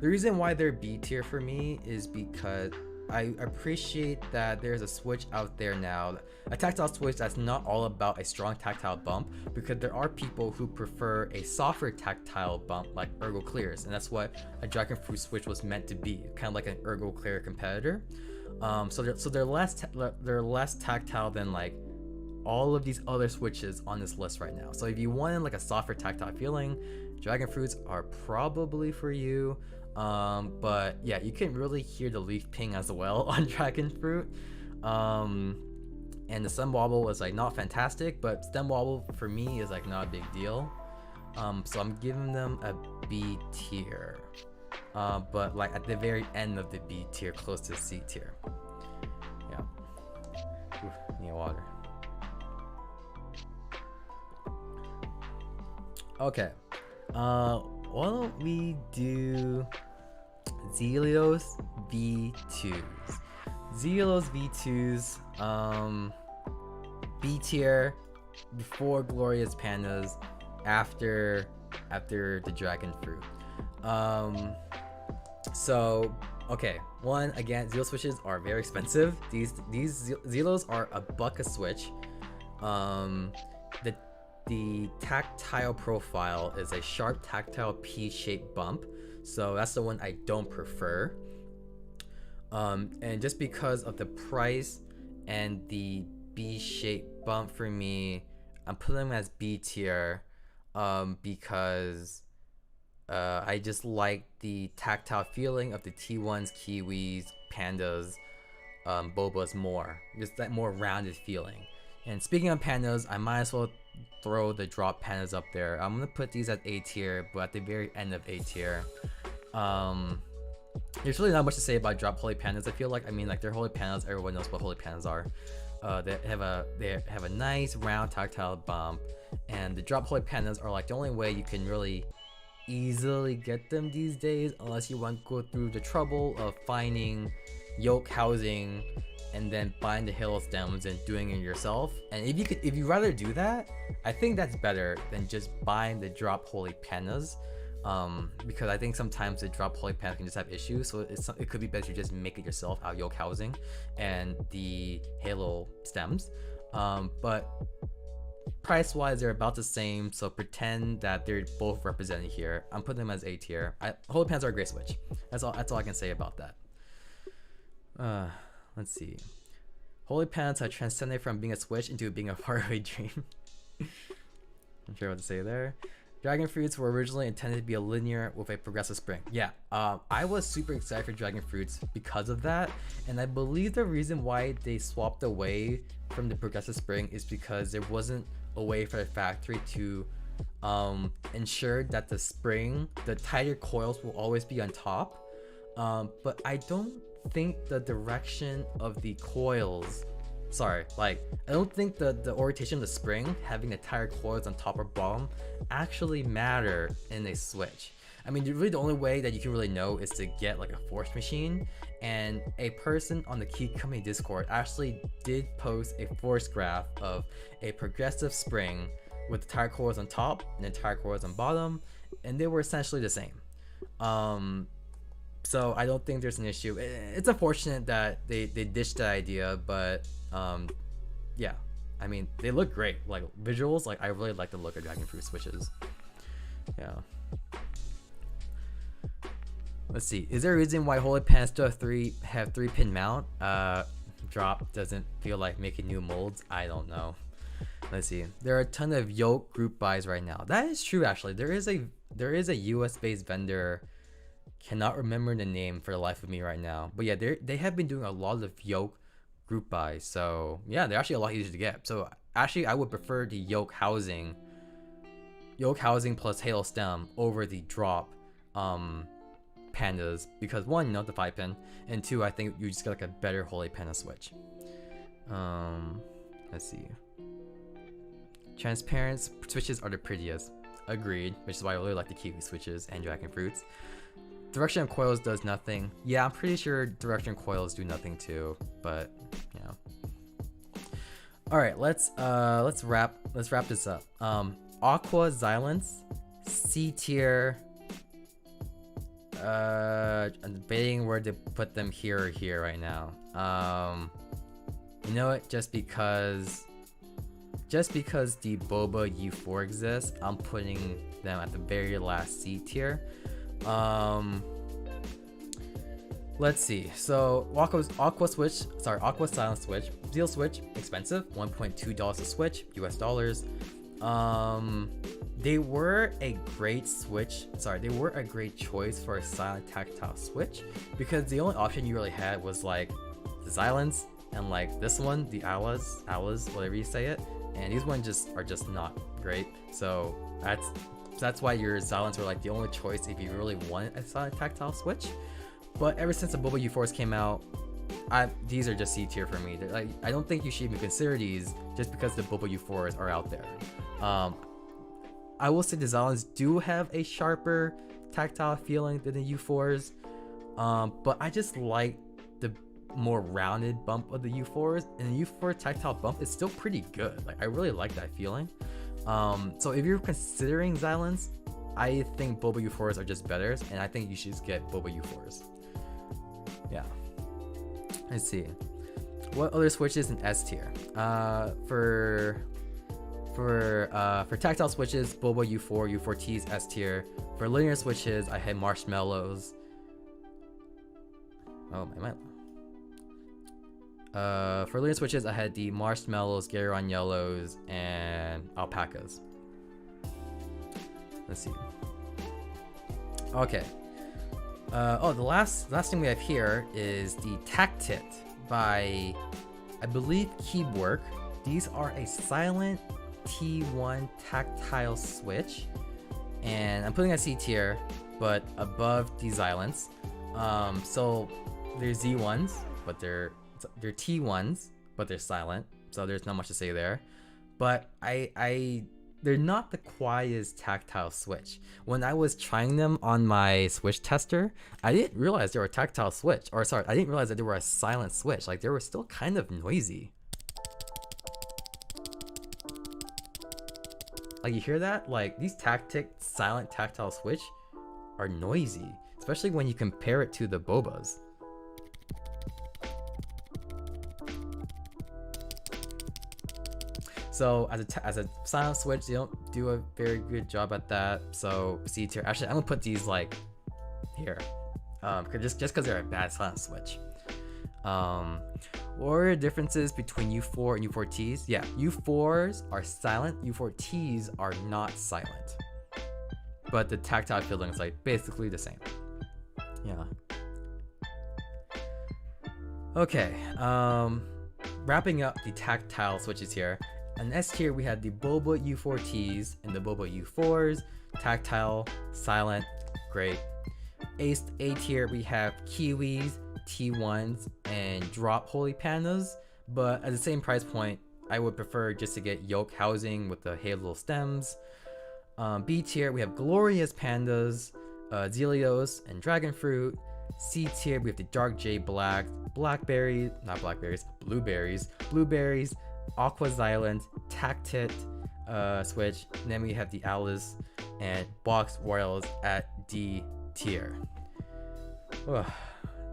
The reason why they're B tier for me is because I appreciate that there's a switch out there now, a tactile switch that's not all about a strong tactile bump, because there are people who prefer a softer tactile bump like Ergo Clears, and that's what a Dragon Fruit switch was meant to be, kind of like an Ergo Clear competitor. So they're less tactile than like all of these other switches on this list right now. So if you wanted like a softer tactile feeling, Dragon Fruits are probably for you. But yeah, you can really hear the leaf ping as well on Dragon Fruit. And the stem wobble was like not fantastic, but stem wobble for me is like not a big deal. So I'm giving them a B tier. But like at the very end of the B tier, close to C tier. Yeah. Oof, need water. Okay. Why don't we do Zelios V2s? Zelios V2s, B tier, before Glorious Pandas, after the Dragon Fruit. So okay, one, again, Zelo switches are very expensive. These Zelos are $1 a switch. The tactile profile is a sharp tactile P-shaped bump, so that's the one I don't prefer. And just because of the price and the B-shaped bump for me, I'm putting them as B tier. because I just like the tactile feeling of the T1s, kiwis, pandas, bobas more. Just that more rounded feeling. And speaking of pandas, I might as well throw the drop pandas up there. I'm gonna put these at A tier, but at the very end of A tier. There's really not much to say about drop holy pandas. I feel like, I mean, like they're holy pandas. Everyone knows what holy pandas are. They have a nice round tactile bump, and the drop holy pandas are like the only way you can really easily get them these days, unless you want to go through the trouble of finding yoke housing and then buying the halo stems and doing it yourself. And if you rather do that, I think that's better than just buying the drop holy pandas. Because I think sometimes the drop holy pandas can just have issues, so it could be better to just make it yourself out of yoke housing and the halo stems. But price wise they're about the same, so pretend that they're both represented here. I'm putting them as A tier. Holy pandas are a great switch. That's all I can say about that. Let's see. Holy pandas have transcended from being a switch into being a faraway dream. I'm sure what to say there. Dragon fruits were originally intended to be a linear with a progressive spring. Yeah, I was super excited for dragon fruits because of that, and I believe the reason why they swapped away from the progressive spring is because there wasn't a way for the factory to ensure that the spring, the tighter coils will always be on top. But I don't think the direction of the coils, I don't think the orientation of the spring, having the tighter coils on top or bottom, actually matter in a switch. I mean, really the only way that you can really know is to get like a force machine, and a person on the Key Company Discord actually did post a force graph of a progressive spring with the tire coils on top and the tire coils on bottom, and they were essentially the same. So I don't think there's an issue. It's unfortunate that they ditched that idea, but yeah, I mean, they look great. Like visuals, like I really like the look of dragon fruit switches. Yeah. Let's see. Is there a reason why holy pandas still have 3-pin mount? Drop doesn't feel like making new molds. I don't know. Let's see. There are a ton of yoke group buys right now. That is true, actually. There is a US based vendor. Cannot remember the name for the life of me right now. But yeah, they have been doing a lot of yoke group buys. So yeah, they're actually a lot easier to get. So actually, I would prefer the yoke housing plus halo stem over the drop pandas, because one, you know, the 5-pin, and two, I think you just get like a better holy panda switch. Let's see. Transparent switches are the prettiest. Agreed, which is why I really like the kiwi switches and dragon fruits. Direction of coils does nothing. Yeah, I'm pretty sure direction coils do nothing too, but you know. All right, let's wrap this up. Aqua Xylence, C tier. I'm debating where to put them here or here right now. You know what? Just because the Boba U4 exists, I'm putting them at the very last C tier. Let's see. So Aqua Silence Switch, Zeal Switch, expensive, $1.2 a switch, US dollars. They were a great choice for a silent tactile switch, because the only option you really had was like the Xylence and like this one, the Alas, whatever you say it, and these ones are just not great. So that's why your Xylence were like the only choice if you really wanted a silent tactile switch. But ever since the Boba U4s came out, these are just C tier for me. Like, I don't think you should even consider these just because the Boba U4s are out there. I will say the Xylence do have a sharper tactile feeling than the U4s, but I just like the more rounded bump of the U4s, and the U4 tactile bump is still pretty good. Like, I really like that feeling. So if you're considering Xylence, I think Boba U4s are just better, and I think you should just get Boba U4s. Yeah. Let's see. What other switches in S tier? For tactile switches, Boba U4, U4T's S tier. For linear switches, I had Marshmallows. Oh, for linear switches, I had the Marshmallows, Gateron Yellows, and Alpacas. Let's see. Okay. Oh, the last thing we have here is the Tactile by, I believe, Keywork. These are a silent T1 tactile switch, and I'm putting a C tier, but above the Xylants. So they're Z1s, but they're T1s, but they're silent. So there's not much to say there. But they're not the quietest tactile switch. When I was trying them on my switch tester, I didn't realize they were a tactile switch. Or sorry, I didn't realize that they were a silent switch. Like, they were still kind of noisy. Like, you hear that? Like, these silent tactile switch are noisy, especially when you compare it to the Bobas. So as a silent switch, they don't do a very good job at that. So C tier. Actually, I'm gonna put these like here, just because they're a bad silent switch. What are the differences between U4 and U4Ts? Yeah, U4s are silent, U4Ts are not silent. But the tactile feeling is like basically the same. Yeah. Okay, wrapping up the tactile switches here. On S tier, we had the Boba U4Ts and the Boba U4s, tactile, silent, great. A tier, we have Kiwis, T1s, and drop holy pandas, but at the same price point, I would prefer just to get yoke housing with the halo stems. B tier, we have glorious pandas, Zelios, and dragon fruit. C tier, we have the dark jade blueberries, aqua xylent, tactit switch, and then we have the Alice and box royals at D tier.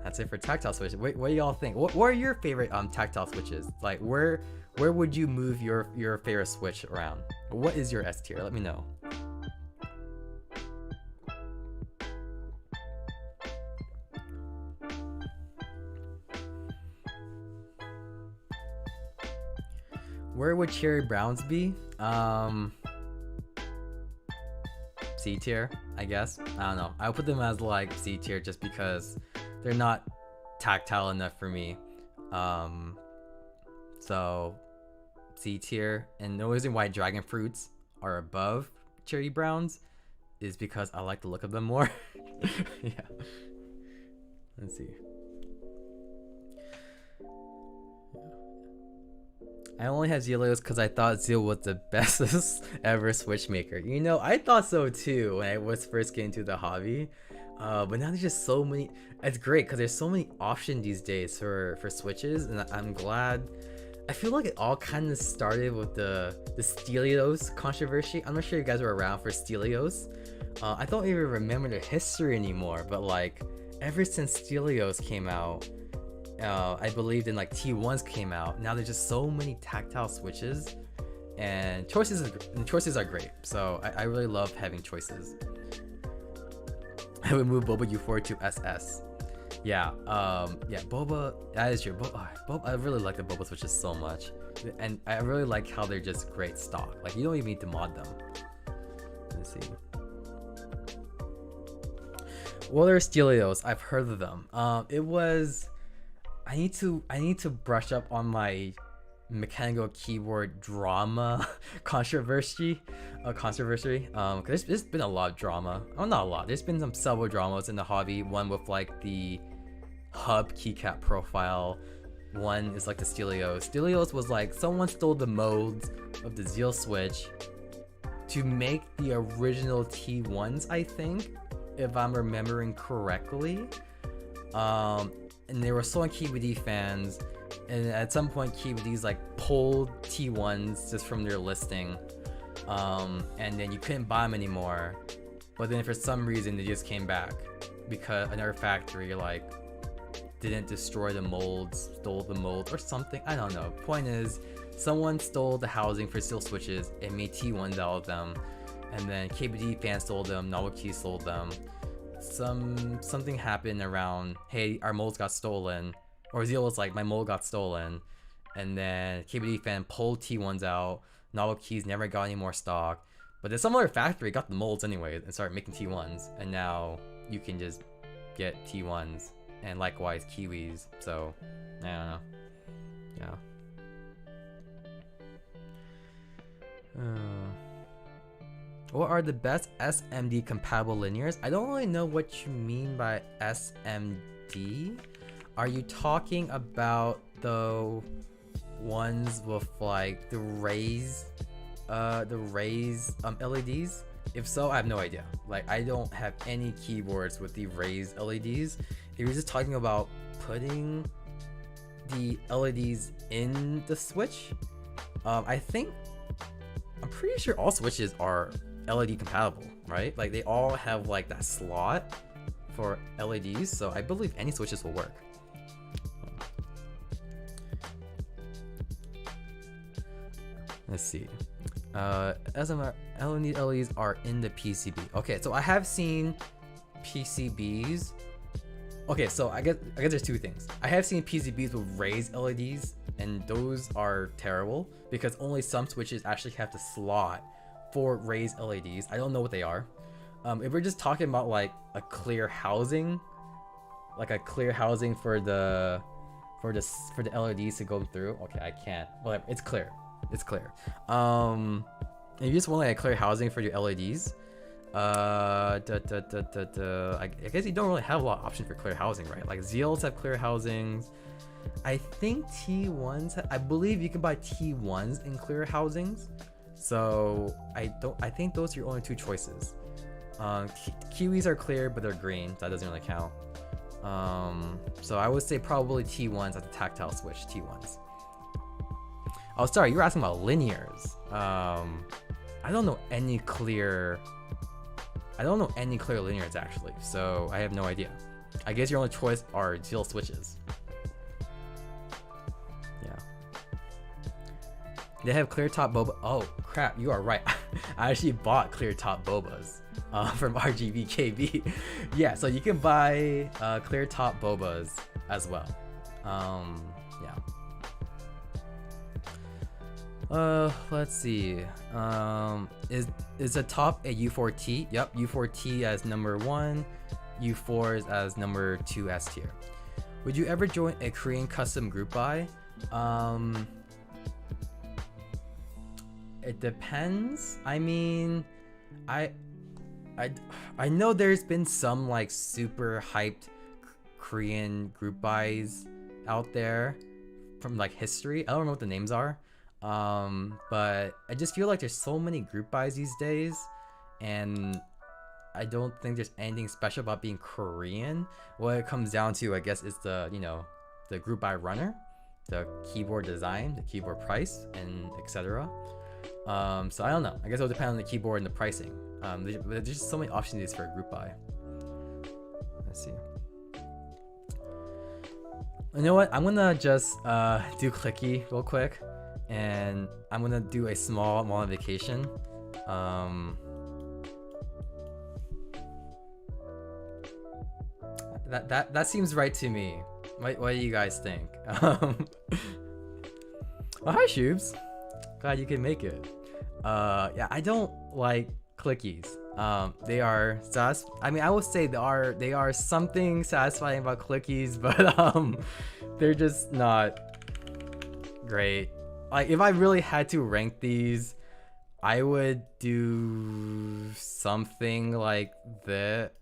That's it for tactile switches. What do y'all think? What are your favorite tactile switches? Like, where would you move your favorite switch around? What is your S tier? Let me know. Where would cherry browns be? C tier, I guess. I don't know. I'll put them as like C tier just because they're not tactile enough for me. So C tier. And the reason why dragon fruits are above cherry browns is because I like the look of them more. Yeah. Let's see. I only have Zelios because I thought Zeal was the bestest ever switch maker. You know, I thought so too when I was first getting into the hobby. But now there's just so many. It's great because there's so many options these days for switches, and I'm glad. I feel like it all kind of started with the Stelios controversy. I'm not sure you guys were around for Stelios. I don't even remember the history anymore, but like ever since Stelios came out, I believe in like T1s came out. Now there's just so many tactile switches, and choices are great. So I really love having choices. I would move Boba U4 to SS. Yeah, yeah, Boba, that is true. Boba, I really like the Boba switches so much, and I really like how they're just great stock. Like, you don't even need to mod them. Let's see. What are Stelios? I've heard of them. It was. I need to brush up on my mechanical keyboard drama controversy. Cause there's been a lot of drama. Oh, not a lot. There's been several dramas in the hobby. One with like the hub keycap profile. One is like the Stelios. Stelios was like someone stole the modes of the Zeal switch to make the original T1s, I think, if I'm remembering correctly. And they were selling KBD fans, and at some point KBD's like pulled T1s just from their listing, and then you couldn't buy them anymore. But then for some reason they just came back because another factory like didn't destroy the molds, stole the mold or something. I don't know. Point is, someone stole the housing for Steel switches and made T1s out of them, and then KBD fans stole them, NovelKeys sold them. Something happened around, hey, our molds got stolen, or Zeal was like, my mold got stolen, and then KBD fan pulled T1s out. NovelKeys never got any more stock. But then some other factory got the molds anyway and started making T1s, and now you can just get T1s and likewise kiwis. So I don't know. Yeah. What are the best SMD compatible linears? I don't really know what you mean by SMD. Are you talking about the ones with like the raised LEDs? If so, I have no idea. Like, I don't have any keyboards with the raised LEDs. If you're just talking about putting the LEDs in the switch, I'm pretty sure all switches are LED compatible, right? Like, they all have like that slot for LEDs, so I believe any switches will work. Let's see. SMR LEDs are in the PCB. Okay, so I have seen PCBs. Okay, so I guess there's two things. I have seen PCBs with raised LEDs, and those are terrible because only some switches actually have the slot for raised LEDs. I don't know what they are. If we're just talking about like a clear housing, for the LEDs to go through. Okay, I can't. Whatever. It's clear. It's clear. If you just want like a clear housing for your LEDs, I guess you don't really have a lot of options for clear housing, right? Like ZLs have clear housings. I think T1s, I believe you can buy T1s in clear housings. So I think those are your only two choices. Kiwis are clear, but they're green, so that doesn't really count. So I would say probably T1s at the tactile switch, T1s. Oh, sorry, you were asking about linears. I don't know any clear linears actually, so I have no idea. I guess your only choice are ZL switches. Yeah. They have clear top Boba. Oh crap, you are right. I actually bought clear top Bobas from RGBKB. Yeah, so you can buy clear top Bobas as well. Yeah. Let's see. Is a top a U4T? Yep, U4T as number 1, U4s as number 2 S tier. Would you ever join a Korean custom group buy? It depends. I mean, I know there's been some like super hyped Korean group buys out there from like history. I don't know what the names are. But I just feel like there's so many group buys these days, and I don't think there's anything special about being Korean. What it comes down to, I guess, is the group buy runner, the keyboard design, the keyboard price, and etc. So I don't know. I guess it'll depend on the keyboard and the pricing. There's just so many options for a group buy. Let's see. You know what? I'm gonna just do Clicky real quick. And I'm gonna do a small modification. That seems right to me. What do you guys think? Oh, hi Shoobs. Glad you can make it. Yeah, I don't like clickies. They are I would say they are something satisfying about clickies, but they're just not great. Like, if I really had to rank these, I would do something like that.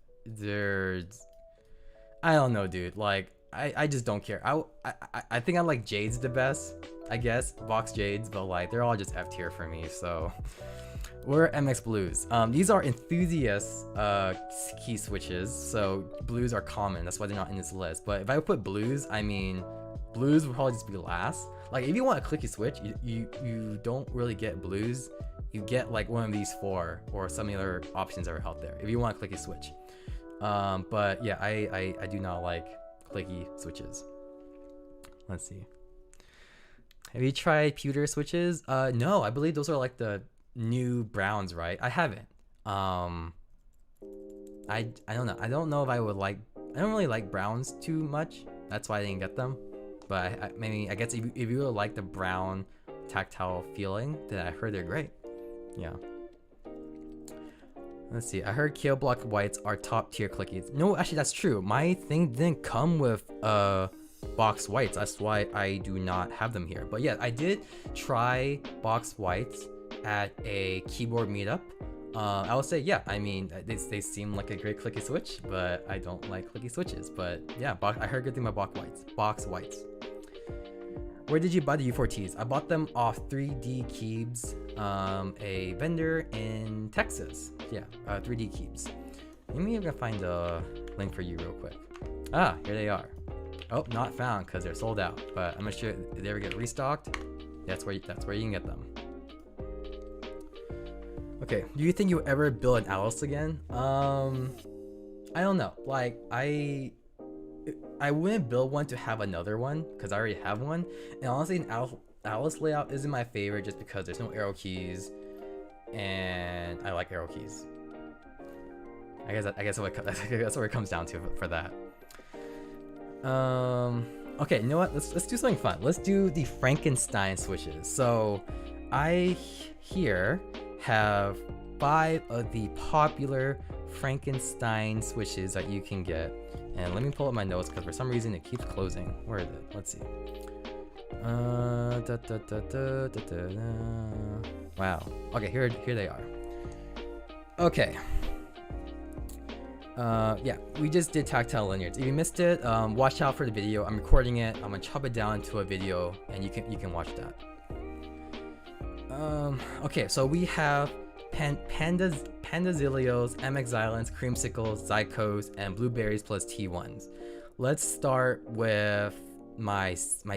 I don't know, dude. Like, I just don't care. I think I like jades the best, I guess, box jades, but like they're all just F tier for me. So we're MX blues. These are enthusiast key switches, so blues are common. That's why they're not in this list. But if I would put blues, I mean, blues would probably just be last. Like, if you want a clicky switch, you don't really get blues. You get like one of these 4 or some other options that are out there if you want a clicky switch. But yeah, I do not like clicky switches. Let's see. Have you tried pewter switches? No, I believe those are like the new browns, right? I haven't. I don't know. I don't know if I would like. I don't really like browns too much. That's why I didn't get them. But I guess if you like the brown tactile feeling, then I heard they're great. Yeah. Let's see. I heard KO block whites are top tier clickies. No, actually that's true. My thing didn't come with box whites. That's why I do not have them here. But yeah, I did try box whites at a keyboard meetup. I would say, yeah, I mean, they seem like a great clicky switch, but I don't like clicky switches. But yeah, I heard good thing about box whites. Where did you buy the U4Ts? I bought them off 3D Keys, a vendor in Texas. Yeah, 3D Keys. Maybe I'm gonna find a link for you real quick. Ah, here they are. Oh, not found because they're sold out. But I'm not sure if they ever get restocked. That's where you can get them. Okay, do you think you'll ever build an Alice again? I don't know. Like I wouldn't build one to have another one because I already have one. And honestly, an Alice layout isn't my favorite just because there's no arrow keys, and I like arrow keys. I guess that's what it comes down to for that. Okay, you know what? Let's do something fun. Let's do the Frankenstein switches. So I here have 5 of the popular Frankenstein switches that you can get. And let me pull up my notes because for some reason it keeps closing. Where is it? Let's see. Wow. Okay, here they are. Okay. Yeah, we just did tactile linears. If you missed it, watch out for the video. I'm recording it. I'm gonna chop it down into a video, and you can watch that. Okay, so we have Pandas, Pandazilios, MX Xylants, Creamsicles, Zykos, and Blueberries plus T1s. Let's start with my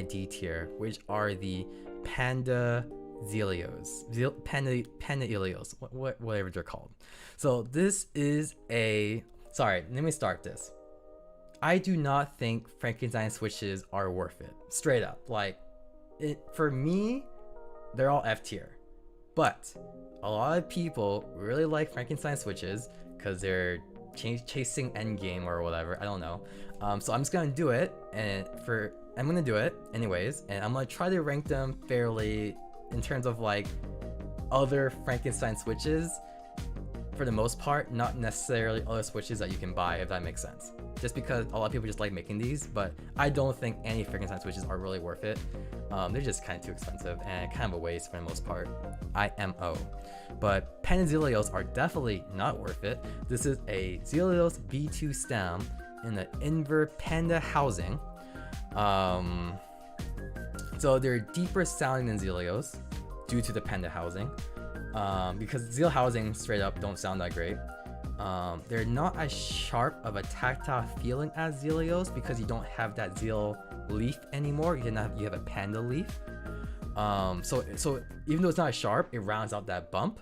D tier, which are the Pandazilios, Pandazilios, whatever they're called. So this is a, sorry, let me start this. I do not think Frankenstein switches are worth it. Straight up, like, for me, they're all F tier. But a lot of people really like Frankenstein switches because they're chasing endgame or whatever. I don't know. So I'm just gonna do it, and I'm gonna do it anyways, and I'm gonna try to rank them fairly in terms of like other Frankenstein switches for the most part, not necessarily other switches that you can buy, if that makes sense. Just because a lot of people just like making these, but I don't think any Frankenstein switches are really worth it. They're just kind of too expensive and kind of a waste for the most part. IMO. But Pandazilios are definitely not worth it. This is a Zilios V2 stem in the Inver Panda housing. So they're deeper sounding than Zilios due to the Panda housing. Because Zeal housing straight up don't sound that great. They're not as sharp of a tactile feeling as Zilios because you don't have that Zeal leaf anymore. You have a Panda leaf. So even though it's not as sharp, it rounds out that bump.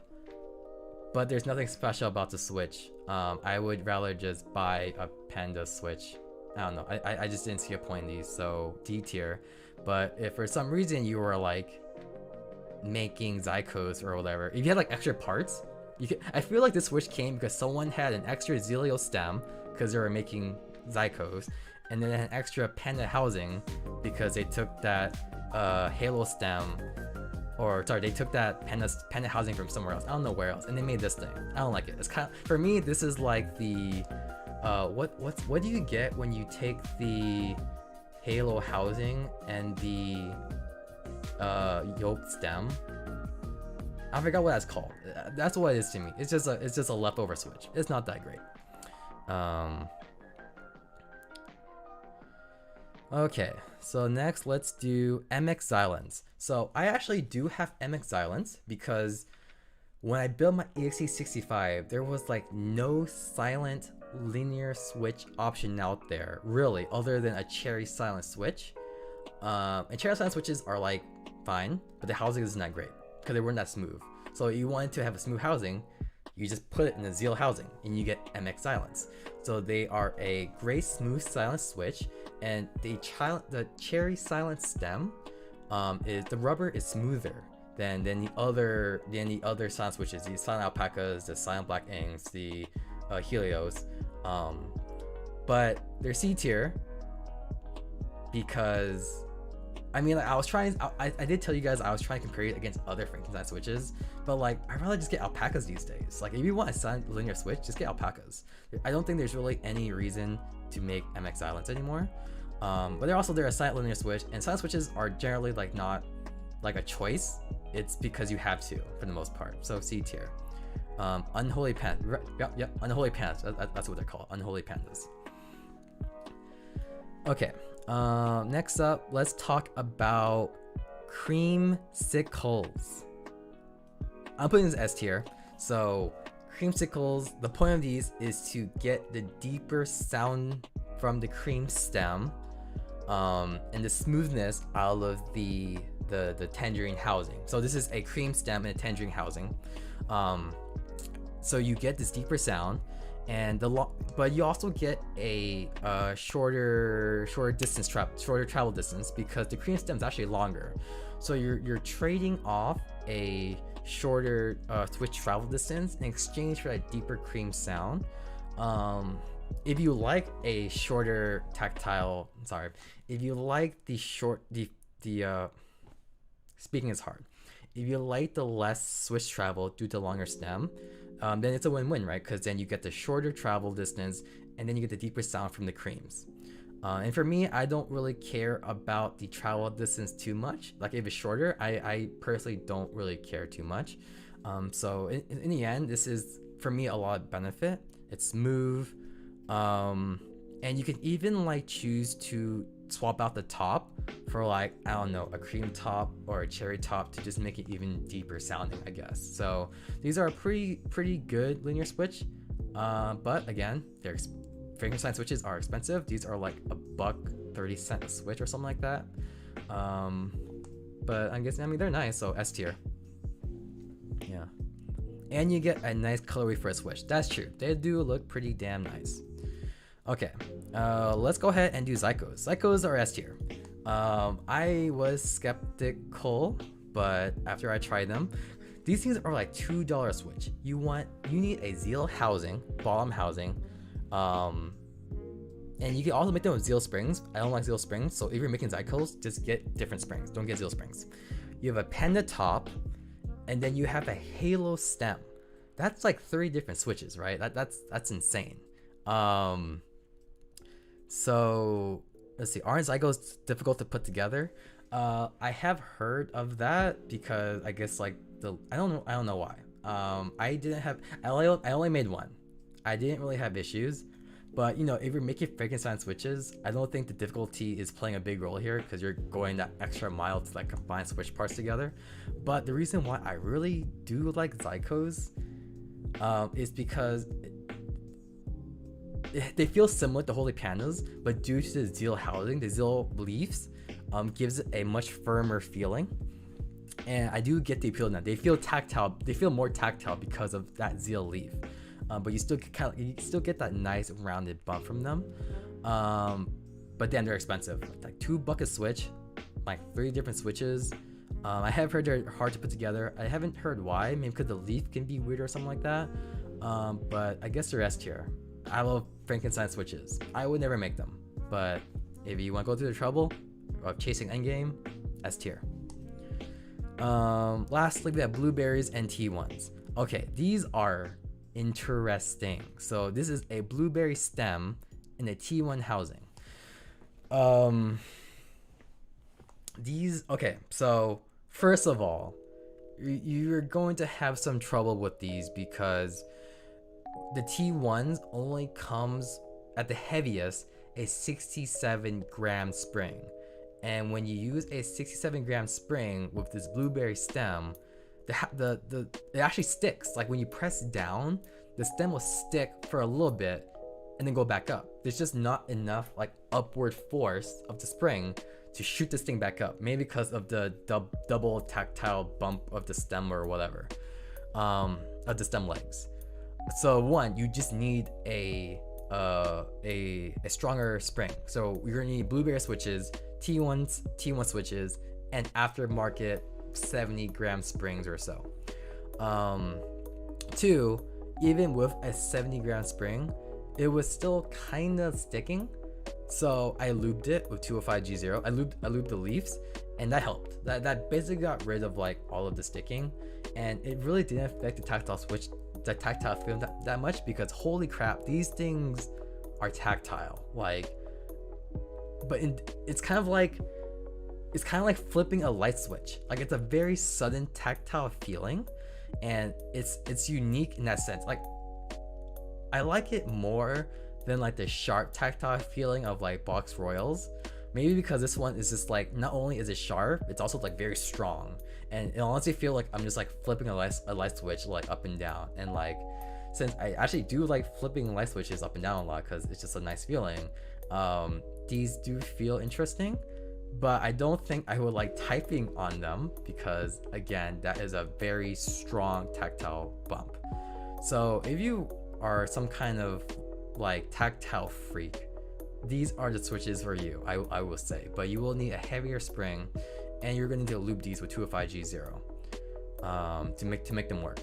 But there's nothing special about the switch. I would rather just buy a Panda switch. I don't know. I just didn't see a point in these, so D tier. But if for some reason you were like making Zykos or whatever, if you had like extra parts, I feel like this switch came because someone had an extra Zelio stem because they were making Zykos, and then an extra Panda housing because they took that Halo stem, or sorry, they took that Panda housing from somewhere else. I don't know where else, and they made this thing. I don't like it. It's kind of, for me, this is like the what do you get when you take the Halo housing and the yoke stem? I forgot what that's called. That's what it is to me. It's just a leftover switch. It's not that great. Okay, so next let's do MX Xylants. So I actually do have MX Xylants because when I built my EXE65, there was like no silent linear switch option out there, really, other than a cherry silent switch. And cherry silent switches are like fine, but the housing isn't that great because they weren't that smooth. So you wanted to have a smooth housing, you just put it in the Zeal housing and you get MX Xylants. So they are a gray smooth silent switch, and the cherry silent stem is the rubber is smoother than the other silent switches, the silent Alpacas, the silent black inks, the Helios, but they're C tier because I mean, like, I was trying. I did tell you guys I was trying to compare it against other Frankenstein switches, but like I'd rather just get Alpacas these days. Like if you want a silent linear switch, just get Alpacas. I don't think there's really any reason to make MX Silence anymore. But they're a silent linear switch, and silent switches are generally like not like a choice. It's because you have to for the most part. So C tier. Unholy Pandas. Yep, Unholy Pandas. That's what they're called. Unholy Pandas. Okay. Next up, let's talk about Creamsicles. I'm putting this S tier. So Creamsicles, the point of these is to get the deeper sound from the cream stem, and the smoothness out of the tangerine housing. So this is a cream stem and a tangerine housing. So you get this deeper sound, and but you also get a shorter travel distance because the cream stem is actually longer. So you're trading off a shorter switch travel distance in exchange for a deeper cream sound. If you like a shorter tactile, if you like speaking is hard. If you like the less switch travel due to longer stem, then it's a win-win, right? Because then you get the shorter travel distance, and then you get the deeper sound from the creams. And for me, I don't really care about the travel distance too much. Like if it's shorter, I personally don't really care too much. So in the end, this is for me a lot of benefit. It's smooth, and you can even like choose to swap out the top for like, I don't know, a cream top or a cherry top to just make it even deeper sounding, I guess. So these are a pretty good linear switch, but again, Frankenstein switches are expensive. These are like $1.30 a switch or something like that. But I mean they're nice, so S tier. Yeah, and you get a nice colorway for a switch. That's true, they do look pretty damn nice. Okay, let's go ahead and do Zykos. Zykos are S tier. I was skeptical, but after I tried them, these things are like $2 a switch. You need a Zeal housing, bottom housing, and you can also make them with Zeal springs. I don't like Zeal springs, so if you're making Zykos, just get different springs. Don't get Zeal springs. You have a Panda top, and then you have a Halo stem. That's like 3 different switches, right? That's insane. So let's see. Aren't Zykos difficult to put together? I have heard of that because I guess like I don't know why. I only made one. I didn't really have issues, but you know, if you're making Frankenstein switches, I don't think the difficulty is playing a big role here because you're going that extra mile to like combine switch parts together. But the reason why I really do like Zykos is because they feel similar to Holy Pandas, but due to the Zeal housing, the Zeal leaves gives it a much firmer feeling. And I do get the appeal now. They feel tactile. They feel more tactile because of that Zeal leaf. But you still get that nice rounded bump from them. But then they're expensive. Like $2 a switch, like 3 different switches. I have heard they're hard to put together. I haven't heard why. Maybe because the leaf can be weird or something like that. But I guess they're S tier. I love Frankenstein switches. I would never make them, but if you want to go through the trouble of chasing endgame, S tier. Lastly, we have blueberries and T1s. Okay, these are interesting. So this is a blueberry stem in a T1 housing. Okay, so first of all, you're going to have some trouble with these because the T1s only comes at the heaviest a 67-gram spring, and when you use a 67-gram spring with this blueberry stem, it actually sticks. Like when you press down, the stem will stick for a little bit and then go back up. There's just not enough like upward force of the spring to shoot this thing back up. Maybe because of the double tactile bump of the stem or whatever, of the stem legs. So one, you just need a stronger spring. So you're gonna need blueberry switches, T1 switches, and aftermarket 70-gram springs or so. 2, even with a 70-gram spring, it was still kind of sticking. So I lubed it with 205G0. I lubed the leaves, and that helped. That basically got rid of like all of the sticking, and it really didn't affect the tactile switch, the tactile feel that much, because holy crap, these things are tactile. Like, but it's kind of like flipping a light switch. Like, it's a very sudden tactile feeling, and it's unique in that sense. Like, I like it more than like the sharp tactile feeling of like box royals. Maybe because this one is just like, not only is it sharp, it's also like very strong, and it honestly feel like I'm just like flipping a light switch like up and down. And like, since I actually do like flipping light switches up and down a lot because it's just a nice feeling, these do feel interesting, but I don't think I would like typing on them because, again, that is a very strong tactile bump. So if you are some kind of like tactile freak, these are the switches for you, I will say. But you will need a heavier spring, and you're going to need to loop these with 205G0 to make them work.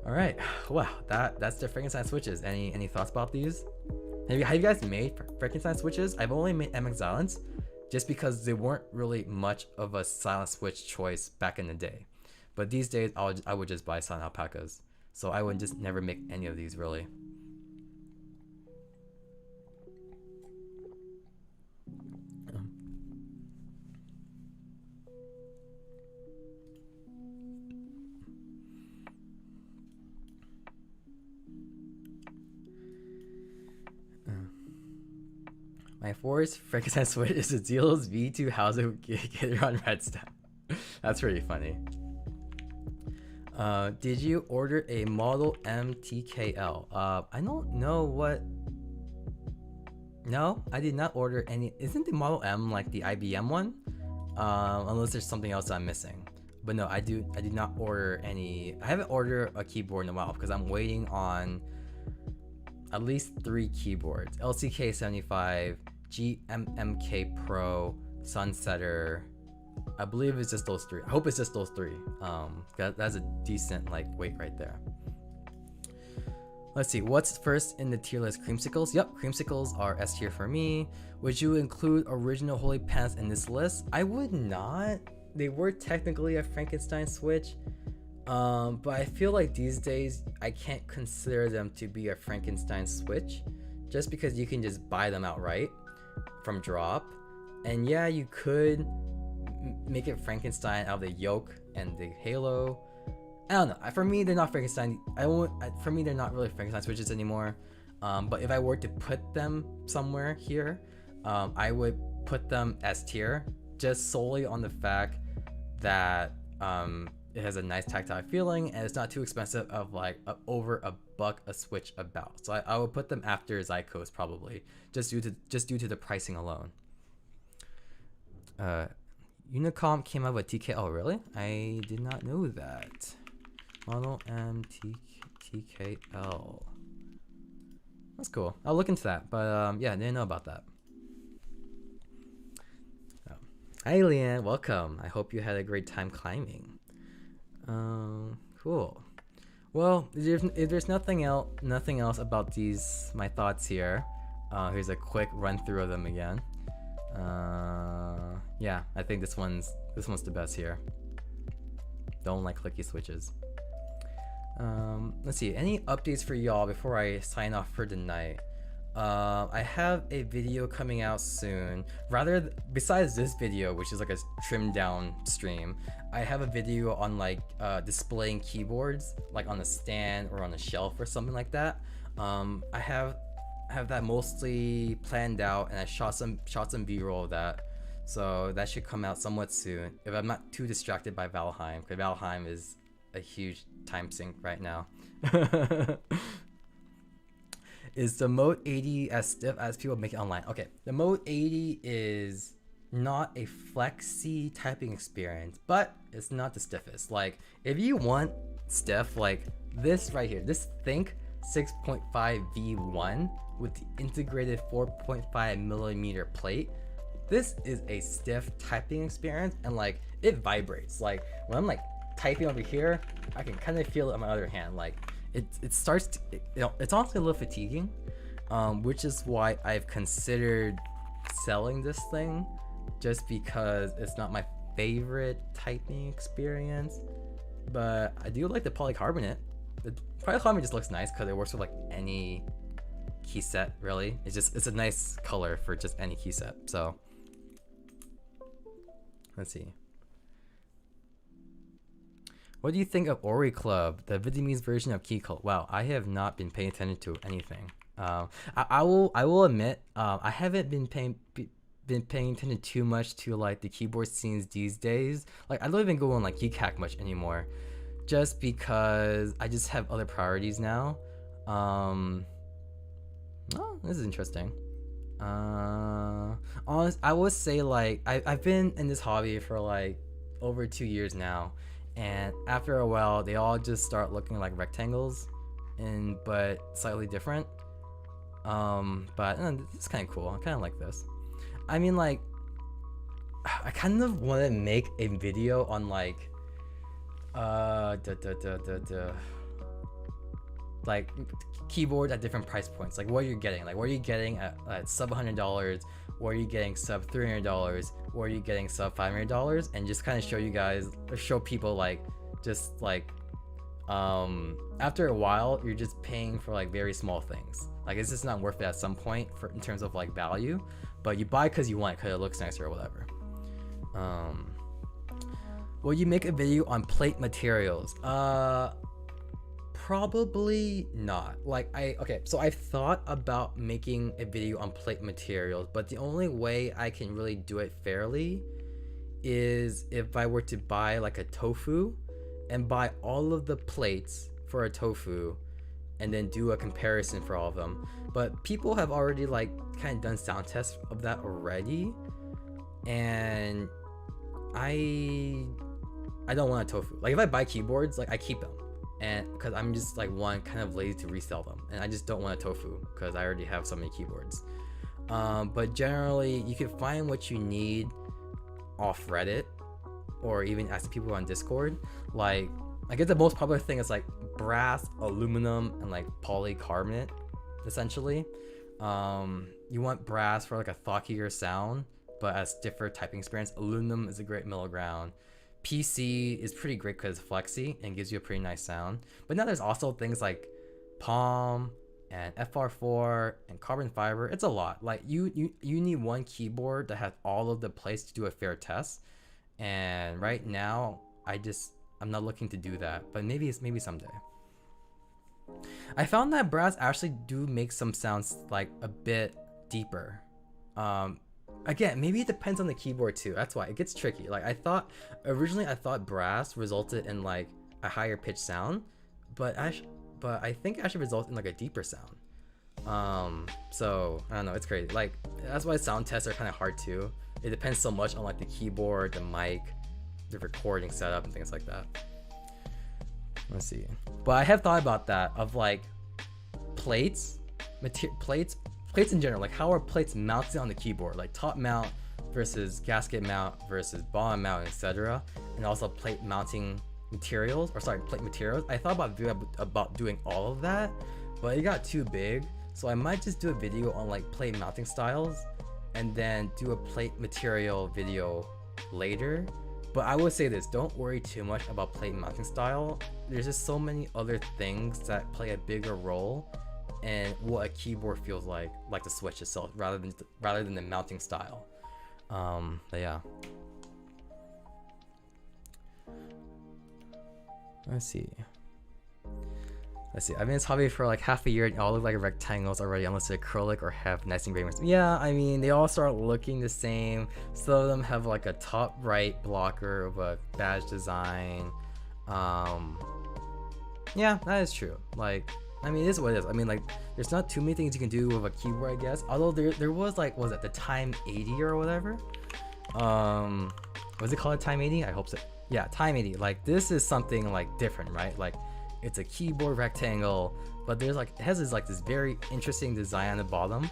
All right, wow, that's the Frankenstein switches. Any thoughts about these? Have you guys made Frankenstein switches? I've only made MX Silence just because they weren't really much of a silent switch choice back in the day. But these days, I would just buy silent alpacas. So I would just never make any of these really. My forest Frankenstein switch is a Zelos V2 Hauser Gateron red stem. That's pretty funny. Did you order a Model M TKL? I don't know what. No, I did not order any. Isn't the Model M like the IBM one? Unless there's something else I'm missing. But no, I did not order any. I haven't ordered a keyboard in a while because I'm waiting on at least 3 keyboards: LCK75, GMMK Pro, Sunsetter. I believe it's just those 3. I hope it's just those 3. That's a decent like weight right there. Let's see, what's first in the tier list? Creamsicles? Yep, Creamsicles are S tier for me. Would you include original Holy Pandas in this list? I would not. They were technically a Frankenstein switch, but I feel like these days I can't consider them to be a Frankenstein switch, just because you can just buy them outright from drop. And yeah, you could make it Frankenstein out of the yoke and the halo. I don't know. For me, they're not Frankenstein. For me, they're not really Frankenstein switches anymore. But if I were to put them somewhere here, I would put them S tier, just solely on the fact that it has a nice tactile feeling and it's not too expensive of like over $1 a switch about. So I would put them after Zykos probably, just due to the pricing alone. Unicom came out with TKL, really? I did not know that. Model M TKL. That's cool. I'll look into that, but yeah, I didn't know about that. Hi Leanne, welcome. I hope you had a great time climbing. Cool. Well, if there's nothing else about my thoughts here. Here's a quick run through of them again. Yeah, I think this one's the best here. Don't like clicky switches. Let's see, any updates for y'all before I sign off for the night? I have a video coming out soon. Besides this video, which is like a trimmed down stream, I have a video on like displaying keyboards like on a stand or on a shelf or something like that. I have that mostly planned out, and I shot some B-roll of that, so that should come out somewhat soon if I'm not too distracted by Valheim, because Valheim is a huge time sink right now. Is the Mode 80 as stiff as people make it online? Okay, the Mode 80 is not a flexy typing experience, but it's not the stiffest. Like, if you want stiff, like this right here, this Think 6.5 V1 with the integrated 4.5 millimeter plate, this is a stiff typing experience, and like it vibrates. Like when I'm like typing over here, I can kind of feel it on my other hand. Like it starts to, it's honestly a little fatiguing, which is why I've considered selling this thing, just because it's not my favorite typing experience. But I do like the polycarbonate. The polycarbonate just looks nice because it works with like any key set, really. It's a nice color for just any key set. So let's see. What do you think of Ori Club, the Vietnamese version of Keycult? Wow, I have not been paying attention to anything. I will admit, I haven't been paying attention too much to like the keyboard scenes these days. Like I don't even go on like KeyCack much anymore, just because I just have other priorities now. Oh, this is interesting. Honest, I would say like I've been in this hobby for like over 2 years now, and after a while they all just start looking like rectangles, but slightly different. But it's kind of cool. I kind of like this. I mean, like, I kind of want to make a video on like like keyboard at different price points, like what you're getting, like what are you getting at sub $100, what are you getting sub $300, what are you getting sub $500, and just kind of show you guys, or show people like, just like after a while you're just paying for like very small things, like it's just not worth it at some point for in terms of like value, but you buy because you want it, because it looks nicer or whatever. Will you make a video on plate materials? Probably not. Like so I've thought about making a video on plate materials, but the only way I can really do it fairly is if I were to buy like a tofu and buy all of the plates for a tofu and then do a comparison for all of them. But people have already like kind of done sound tests of that already, and I don't want a tofu. Like if I buy keyboards, like I keep them, and because I'm just like kind of lazy to resell them, and I just don't want a tofu because I already have so many keyboards. But generally you can find what you need off Reddit, or even ask people on Discord. Like I guess the most popular thing is like brass, aluminum, and like polycarbonate, essentially. You want brass for like a thockier sound, but a stiffer typing experience. Aluminum is a great middle ground. PC is pretty great because it's flexy and gives you a pretty nice sound. But now there's also things like Palm and FR4 and carbon fiber. It's a lot. Like you need one keyboard that has all of the plates to do a fair test. And right now I'm not looking to do that, but maybe someday. I found that brass actually do make some sounds like a bit deeper. Again, maybe it depends on the keyboard too. That's why it gets tricky. Like originally I thought brass resulted in like a higher pitched sound, but I think it actually results in like a deeper sound. So I don't know, it's crazy. Like that's why sound tests are kind of hard too. It depends so much on like the keyboard, the mic, the recording setup, and things like that. Let's see. But I have thought about that, of like plates in general. Like how are plates mounted on the keyboard? Like top mount versus gasket mount versus bottom mount, etc. And also plate mounting materials, plate materials. I thought about doing all of that, but it got too big. So I might just do a video on like plate mounting styles, and then do a plate material video later. But I would say this, don't worry too much about plate mounting style. There's just so many other things that play a bigger role in what a keyboard feels like the switch itself, rather than the mounting style. But yeah. Let's see. I've been in this hobby for like half a year, and all look like rectangles already, unless they're acrylic or have nice engravings. Yeah, I mean, they all start looking the same. Some of them have like a top right blocker of a badge design. Yeah, that is true. Like, I mean, it is what it is. I mean, like, there's not too many things you can do with a keyboard, I guess. Although there was like, was it the Time 80 or whatever? Was it called a Time 80? I hope so. Yeah, Time 80. Like, this is something like different, right? Like, it's a keyboard rectangle, but there's like, it has this very interesting design on the bottom.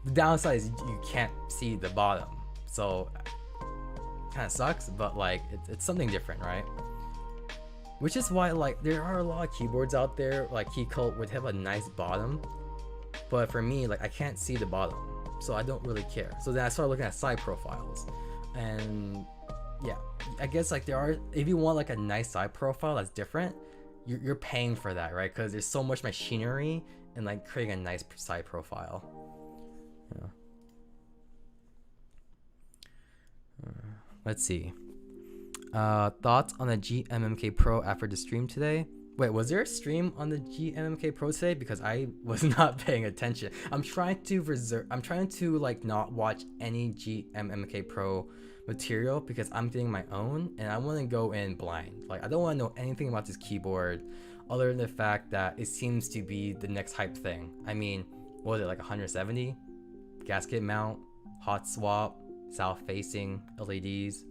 The downside is you can't see the bottom, so kind of sucks, but like it's something different, right? Which is why like there are a lot of keyboards out there like Keycult would have a nice bottom, but for me, like I can't see the bottom, so I don't really care. So then I started looking at side profiles, and yeah, I guess like there are, if you want like a nice side profile that's different, you're paying for that, right? Because there's so much machinery and like creating a nice side profile. Yeah. Let's see. Thoughts on the GMMK Pro after the stream today? Wait, was there a stream on the GMMK Pro today? Because I was not paying attention. I'm trying to like not watch any GMMK Pro material because I'm getting my own and I want to go in blind. Like I don't want to know anything about this keyboard other than the fact that it seems to be the next hype thing. I mean, what was it, like 170? Gasket mount, hot swap, south facing LEDs,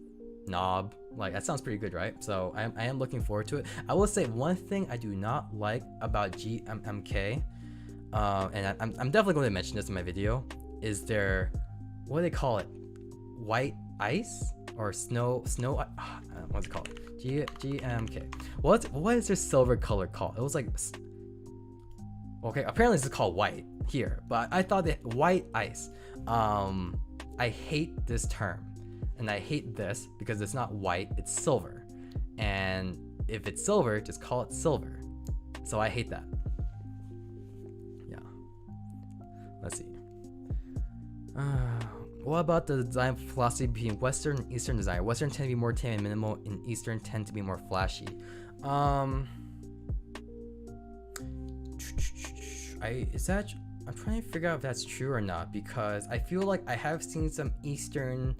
knob. Like that sounds pretty good, right? So I am looking forward to it. I will say one thing I do not like about GMMK, and I'm definitely going to mention this in my video, is their, what do they call it? White ice or snow what's it called? GMMK. What is their silver color called? It was like, okay, apparently this is called white here, but I thought that white ice. I hate this term, and I hate this because it's not white, it's silver. And if it's silver, just call it silver. So I hate that. Yeah. Let's see. What about the design philosophy between Western and Eastern design? Western tend to be more tame and minimal, and Eastern tend to be more flashy. I'm trying to figure out if that's true or not, because I feel like I have seen some Eastern,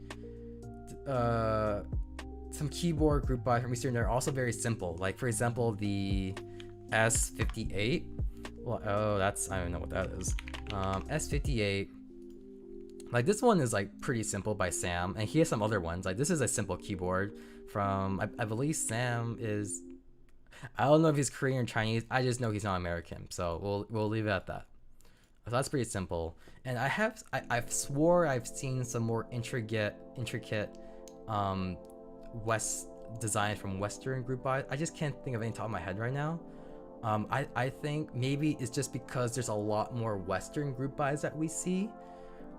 some keyboard group buys from Eastern that are also very simple. Like for example, the S58. Well, oh, I don't know what that is. S58. Like this one is like pretty simple by Sam, and he has some other ones. Like this is a simple keyboard from, I believe Sam is, I don't know if he's Korean or Chinese. I just know he's not American, so we'll leave it at that. So that's pretty simple. And I've swore I've seen some more intricate West design from Western group buys. I just can't think of any top of my head right now. I think maybe it's just because there's a lot more Western group buys that we see,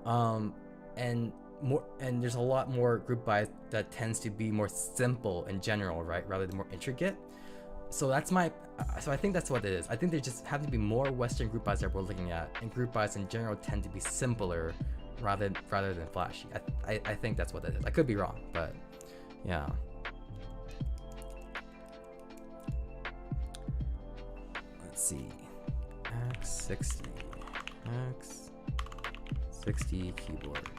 and there's a lot more group buys that tends to be more simple in general, right, rather than more intricate. So so I think that's what it is. I think there just have to be more Western group buys that we're looking at, and group buys in general tend to be simpler rather than flashy. I think that's what it is. I could be wrong, but yeah. Let's see. X60 keyboard.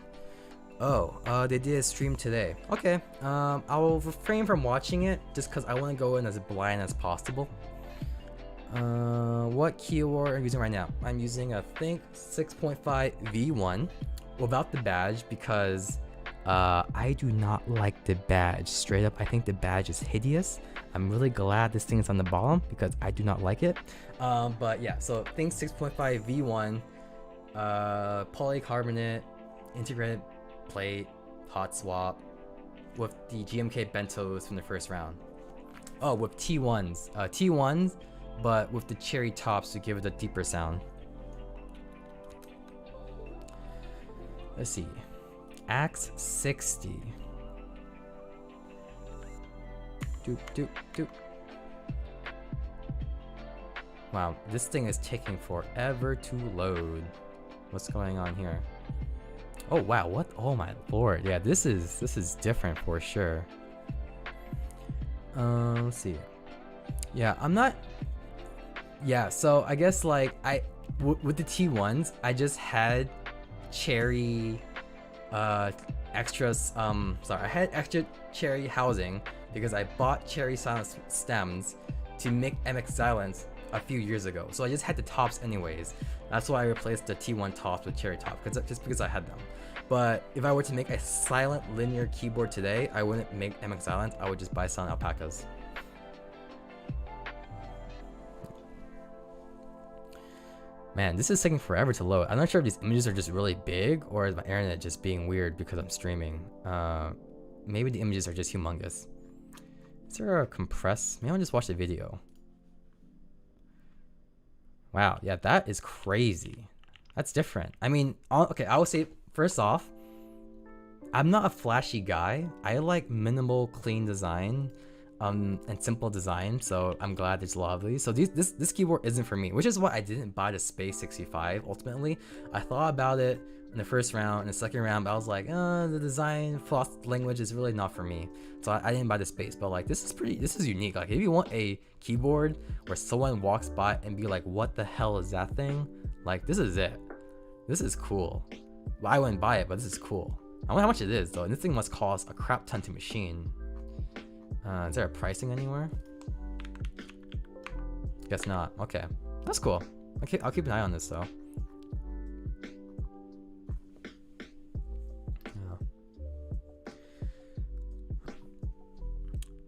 Oh, they did a stream today. Okay, I'll refrain from watching it just because I want to go in as blind as possible. What keyboard are you using right now? I'm using a Think 6.5 V1 without the badge because I do not like the badge. Straight up, I think the badge is hideous. I'm really glad this thing is on the bottom because I do not like it. But yeah, so Think 6.5 V1, polycarbonate, integrated plate, hot swap, with the GMK bentos from the first round. Oh, with T1s, but with the cherry tops to give it a deeper sound. Let's see. Axe 60. Doop. Wow, this thing is taking forever to load. What's going on here? Oh wow, what? Oh my lord. Yeah, this is different for sure. Let's see. Yeah, I'm not. Yeah, so I guess like with the T1s, I just had cherry extras. Sorry, I had extra cherry housing because I bought cherry silence stems to make MX Silence a few years ago. So I just had the tops anyways. That's why I replaced the T1 tops with cherry tops, just because I had them. But if I were to make a silent linear keyboard today, I wouldn't make MX Silence. I would just buy silent alpacas. Man, this is taking forever to load. I'm not sure if these images are just really big or is my internet just being weird because I'm streaming. Maybe the images are just humongous. Is there a compress? Maybe I'll just watch the video. Wow, yeah, that is crazy. That's different. I mean, okay, I would say first off, I'm not a flashy guy. I like minimal, clean design, and simple design. So I'm glad there's a lot of these. So this keyboard isn't for me, which is why I didn't buy the Space 65. Ultimately, I thought about it in the first round and the second round, but I was like, the design language is really not for me. So I didn't buy the Space. But like, this is unique. Like, if you want a keyboard where someone walks by and be like, what the hell is that thing? Like, this is it. This is cool. Well, I wouldn't buy it, but this is cool. I wonder how much it is though. And this thing must cost a crap ton to machine. Is there a pricing anywhere? Guess not. Okay, that's cool. I'll keep an eye on this though.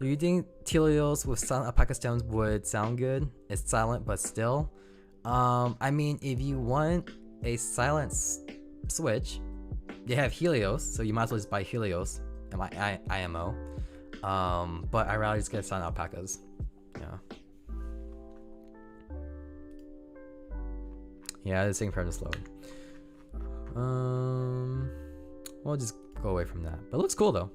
Do you think Telios with silent alpaca stems would sound good? It's silent, but still. I mean, if you want a silent switch, they have Helios, so you might as well just buy Helios and my IMO. But I'd rather just get silent alpacas. Yeah. Yeah, the same premise load. We'll just go away from that. But it looks cool though.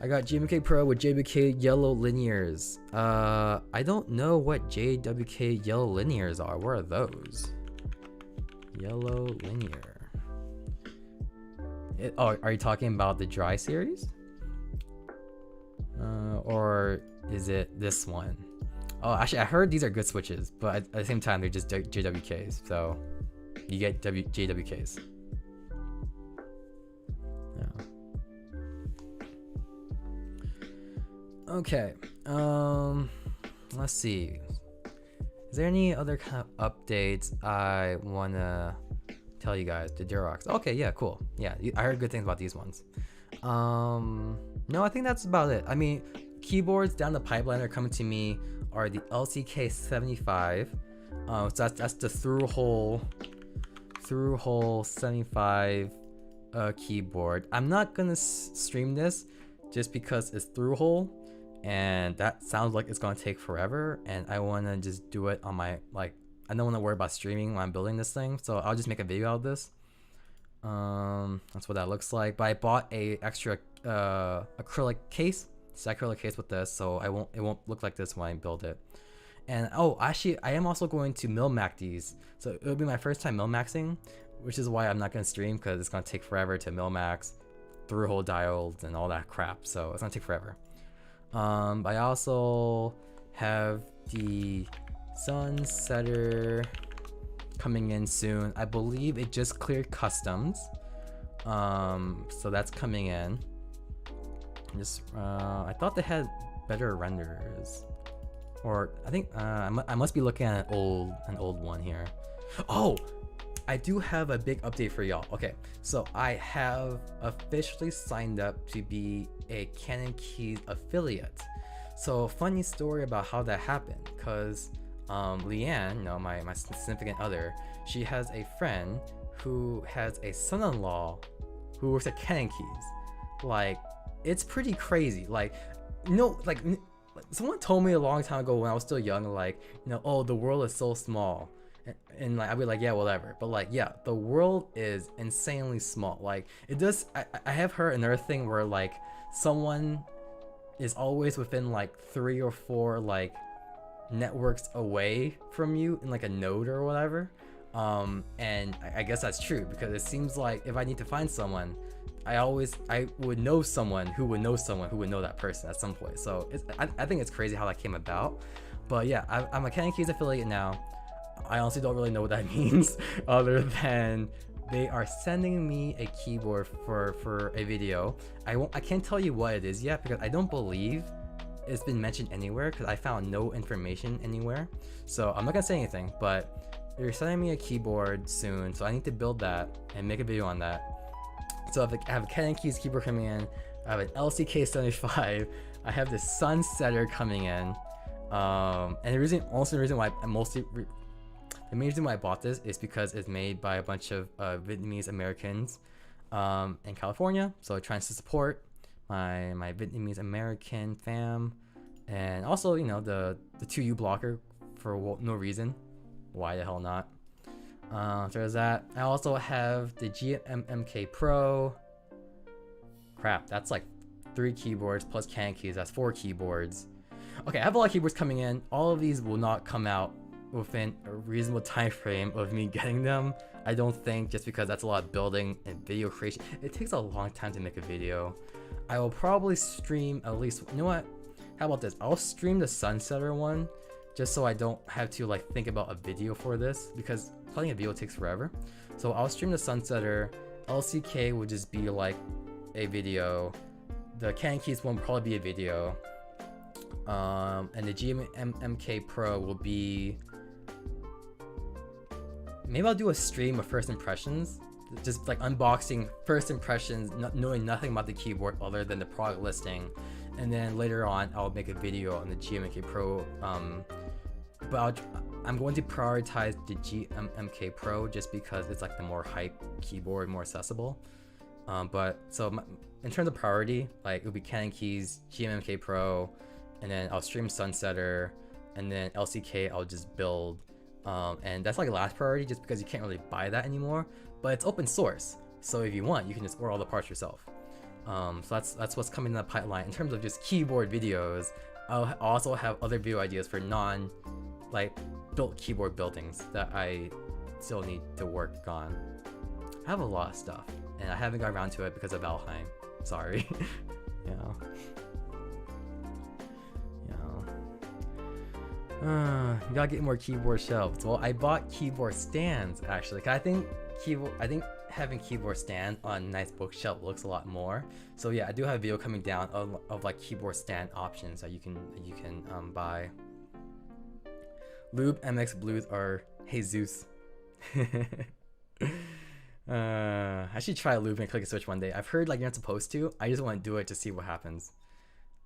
I got GMMK Pro with JWK yellow linears. I don't know what JWK yellow linears are. Where are those? Yellow linear. Oh, are you talking about the dry series? Or is it this one? Oh, actually, I heard these are good switches, but at the same time, they're just JWKs. So you get JWKs. Yeah. Okay. Let's see. Is there any other kind of updates I wanna tell you guys? The Durox. Okay, yeah, cool. Yeah, I heard good things about these ones. No, I think that's about it. I mean, keyboards down the pipeline are coming to me are the LCK 75. So that's the through hole 75 keyboard. I'm not gonna stream this just because it's through hole, and that sounds like it's gonna take forever, and I wanna just do it on my, like, I don't wanna worry about streaming when I'm building this thing, so I'll just make a video out of this. That's what that looks like. But I bought a extra acrylic case. It's an acrylic case with this, so it won't look like this when I build it. And oh, actually, I am also going to mil-max these, so it'll be my first time mil-maxing, which is why I'm not gonna stream, because it's gonna take forever to mil-max through hole diodes and all that crap, so it's gonna take forever. I also have the Sunsetter coming in soon. I believe it just cleared customs, so that's coming in. I thought they had better renders, or I think I must be looking at an old one here. Oh, I do have a big update for y'all. Okay, so I have officially signed up to be a NovelKeys affiliate. So funny story about how that happened, because Leanne, my significant other, she has a friend who has a son-in-law who works at NovelKeys. Like, it's pretty crazy. Like, someone told me a long time ago when I was still young, like, oh, the world is so small. And like, I'd be like, yeah, whatever. But like, yeah, the world is insanely small. Like, it does, I have heard another thing where like someone is always within like 3 or 4 like networks away from you in like a node or whatever. And I guess that's true, because it seems like if I need to find someone, I would know someone who would know someone who would know that person at some point. So I think it's crazy how that came about. But yeah, I'm a NovelKeys affiliate now. I honestly don't really know what that means, other than they are sending me a keyboard for a video. I can't tell you what it is yet, because I don't believe it's been mentioned anywhere, because I found no information anywhere. So I'm not gonna say anything, but they're sending me a keyboard soon, so I need to build that and make a video on that. So I have a NovelKeys keyboard coming in, I have an LCK75, I have the Sunsetter coming in, and the reason why the main reason why I bought this is because it's made by a bunch of Vietnamese Americans in California, so trying to support my Vietnamese American fam, and also the 2U blocker for no reason. Why the hell not? So there's that. I also have the GMMK Pro. Crap, that's like 3 keyboards plus Canon keys. That's 4 keyboards. Okay, I have a lot of keyboards coming in. All of these will not come out within a reasonable time frame of me getting them. I don't think, just because that's a lot of building and video creation. It takes a long time to make a video. I will probably stream at least, you know what? How about this? I'll stream the Sunsetter one, just so I don't have to like think about a video for this, because playing a video takes forever. So I'll stream the Sunsetter. LCK would just be like a video. The Canon keys one will probably be a video. And the GMMK Pro will be, maybe I'll do a stream of first impressions, just like unboxing first impressions, knowing nothing about the keyboard other than the product listing, and then later on I'll make a video on the GMMK Pro. But I'm going to prioritize the GMMK Pro just because it's like the more hype keyboard, more accessible. But so in terms of priority, like it would be Canon keys, GMMK Pro, and then I'll stream Sunsetter, and then LCK I'll just build. And that's like last priority just because you can't really buy that anymore, but it's open source. So if you want, you can just order all the parts yourself. So that's what's coming in the pipeline. In terms of just keyboard videos, I'll also have other video ideas for like built keyboard buildings that I still need to work on. I have a lot of stuff and I haven't got around to it because of Valheim. Sorry. You gotta get more keyboard shelves. Well, I bought keyboard stands actually. 'Cause I think having keyboard stand on a nice bookshelf looks a lot more. So yeah, I do have a video coming down of like keyboard stand options that you can buy. Lube MX Blues are Jesus. I should try lube and click a switch one day. I've heard like you're not supposed to. I just want to do it to see what happens.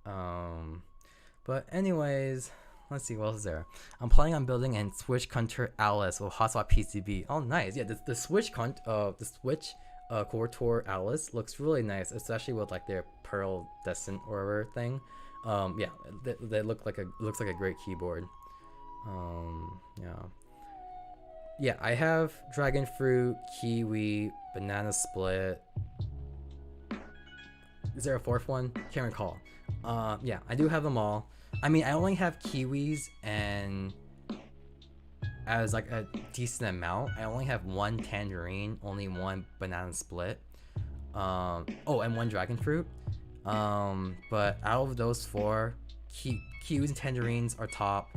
But anyways, let's see what else is there. I'm planning on building a Switch Contour Alice with Hotspot PCB. Oh, nice. Yeah, the Switch Core Tour Alice looks really nice, especially with like their Pearl Descent or whatever thing. Yeah, they looks like a great keyboard. Yeah, I have Dragon Fruit, Kiwi, Banana Split. Is there a fourth one? Can't recall. Yeah, I do have them all. I mean, I only have kiwis and as like a decent amount. I only have 1 tangerine, only 1 banana split. Oh, and 1 dragon fruit. But out of those 4, kiwis and tangerines are top.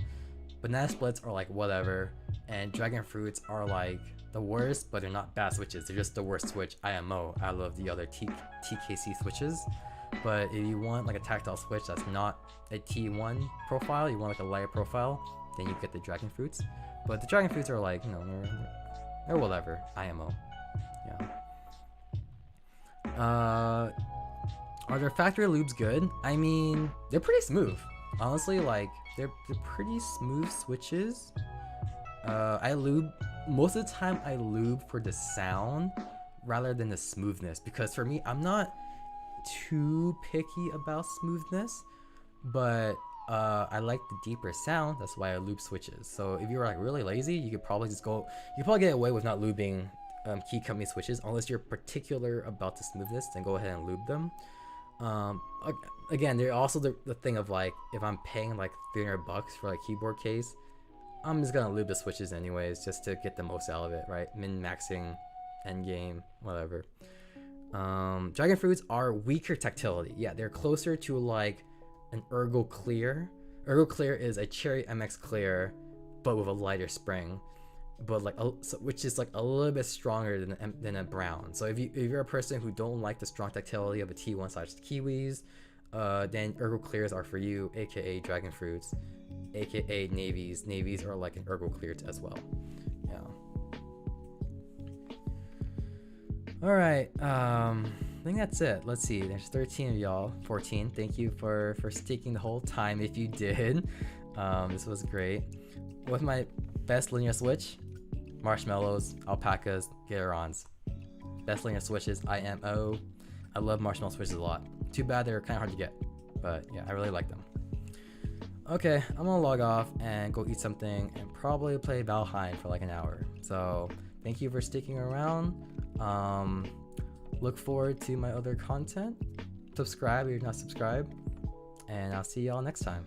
Banana splits are like whatever, and dragon fruits are like the worst, but they're not bad switches. They're just the worst switch IMO out of the other TKC switches. But if you want like a tactile switch that's not a T1 profile, you want like a lighter profile, then you get the dragon fruits. But the dragon fruits are like, you know, they're whatever, IMO. Yeah. Are their factory lubes good? I mean, they're pretty smooth. Honestly, like they're pretty smooth switches. I lube most of the time. I lube for the sound rather than the smoothness, because for me, I'm not too picky about smoothness, but I like the deeper sound. That's why I lube switches. So if you're like really lazy, you could probably get away with not lubing key company switches unless you're particular about the smoothness. Then go ahead and lube them. Again, there's also the thing of like, if I'm paying like $300 for like keyboard case, I'm just gonna lube the switches anyways, just to get the most out of it, right? Min-maxing, end game, whatever. Dragon fruits are weaker tactility. Yeah, they're closer to like an Ergo Clear. Ergo Clear is a Cherry MX Clear, but with a lighter spring, but like which is like a little bit stronger than a brown. So if you're a person who don't like the strong tactility of a T1/kiwis, then Ergo Clears are for you, aka Dragon Fruits, aka Navies. Navies are like an Ergo Clear as well. Yeah. All right. I think that's it. Let's see. There's 13 of y'all. 14. Thank you for sticking the whole time. If you did, this was great. What's my best linear switch? Marshmallows, Alpacas, Gaterons. Best linear switches, IMO. I love Marshmallow switches a lot. Too bad they're kind of hard to get, but yeah, I really like them. Okay, I'm gonna log off and go eat something and probably play Valheim for like an hour. So Thank you for sticking around. Look forward to my other content. Subscribe if you're not subscribed, and I'll see y'all next time.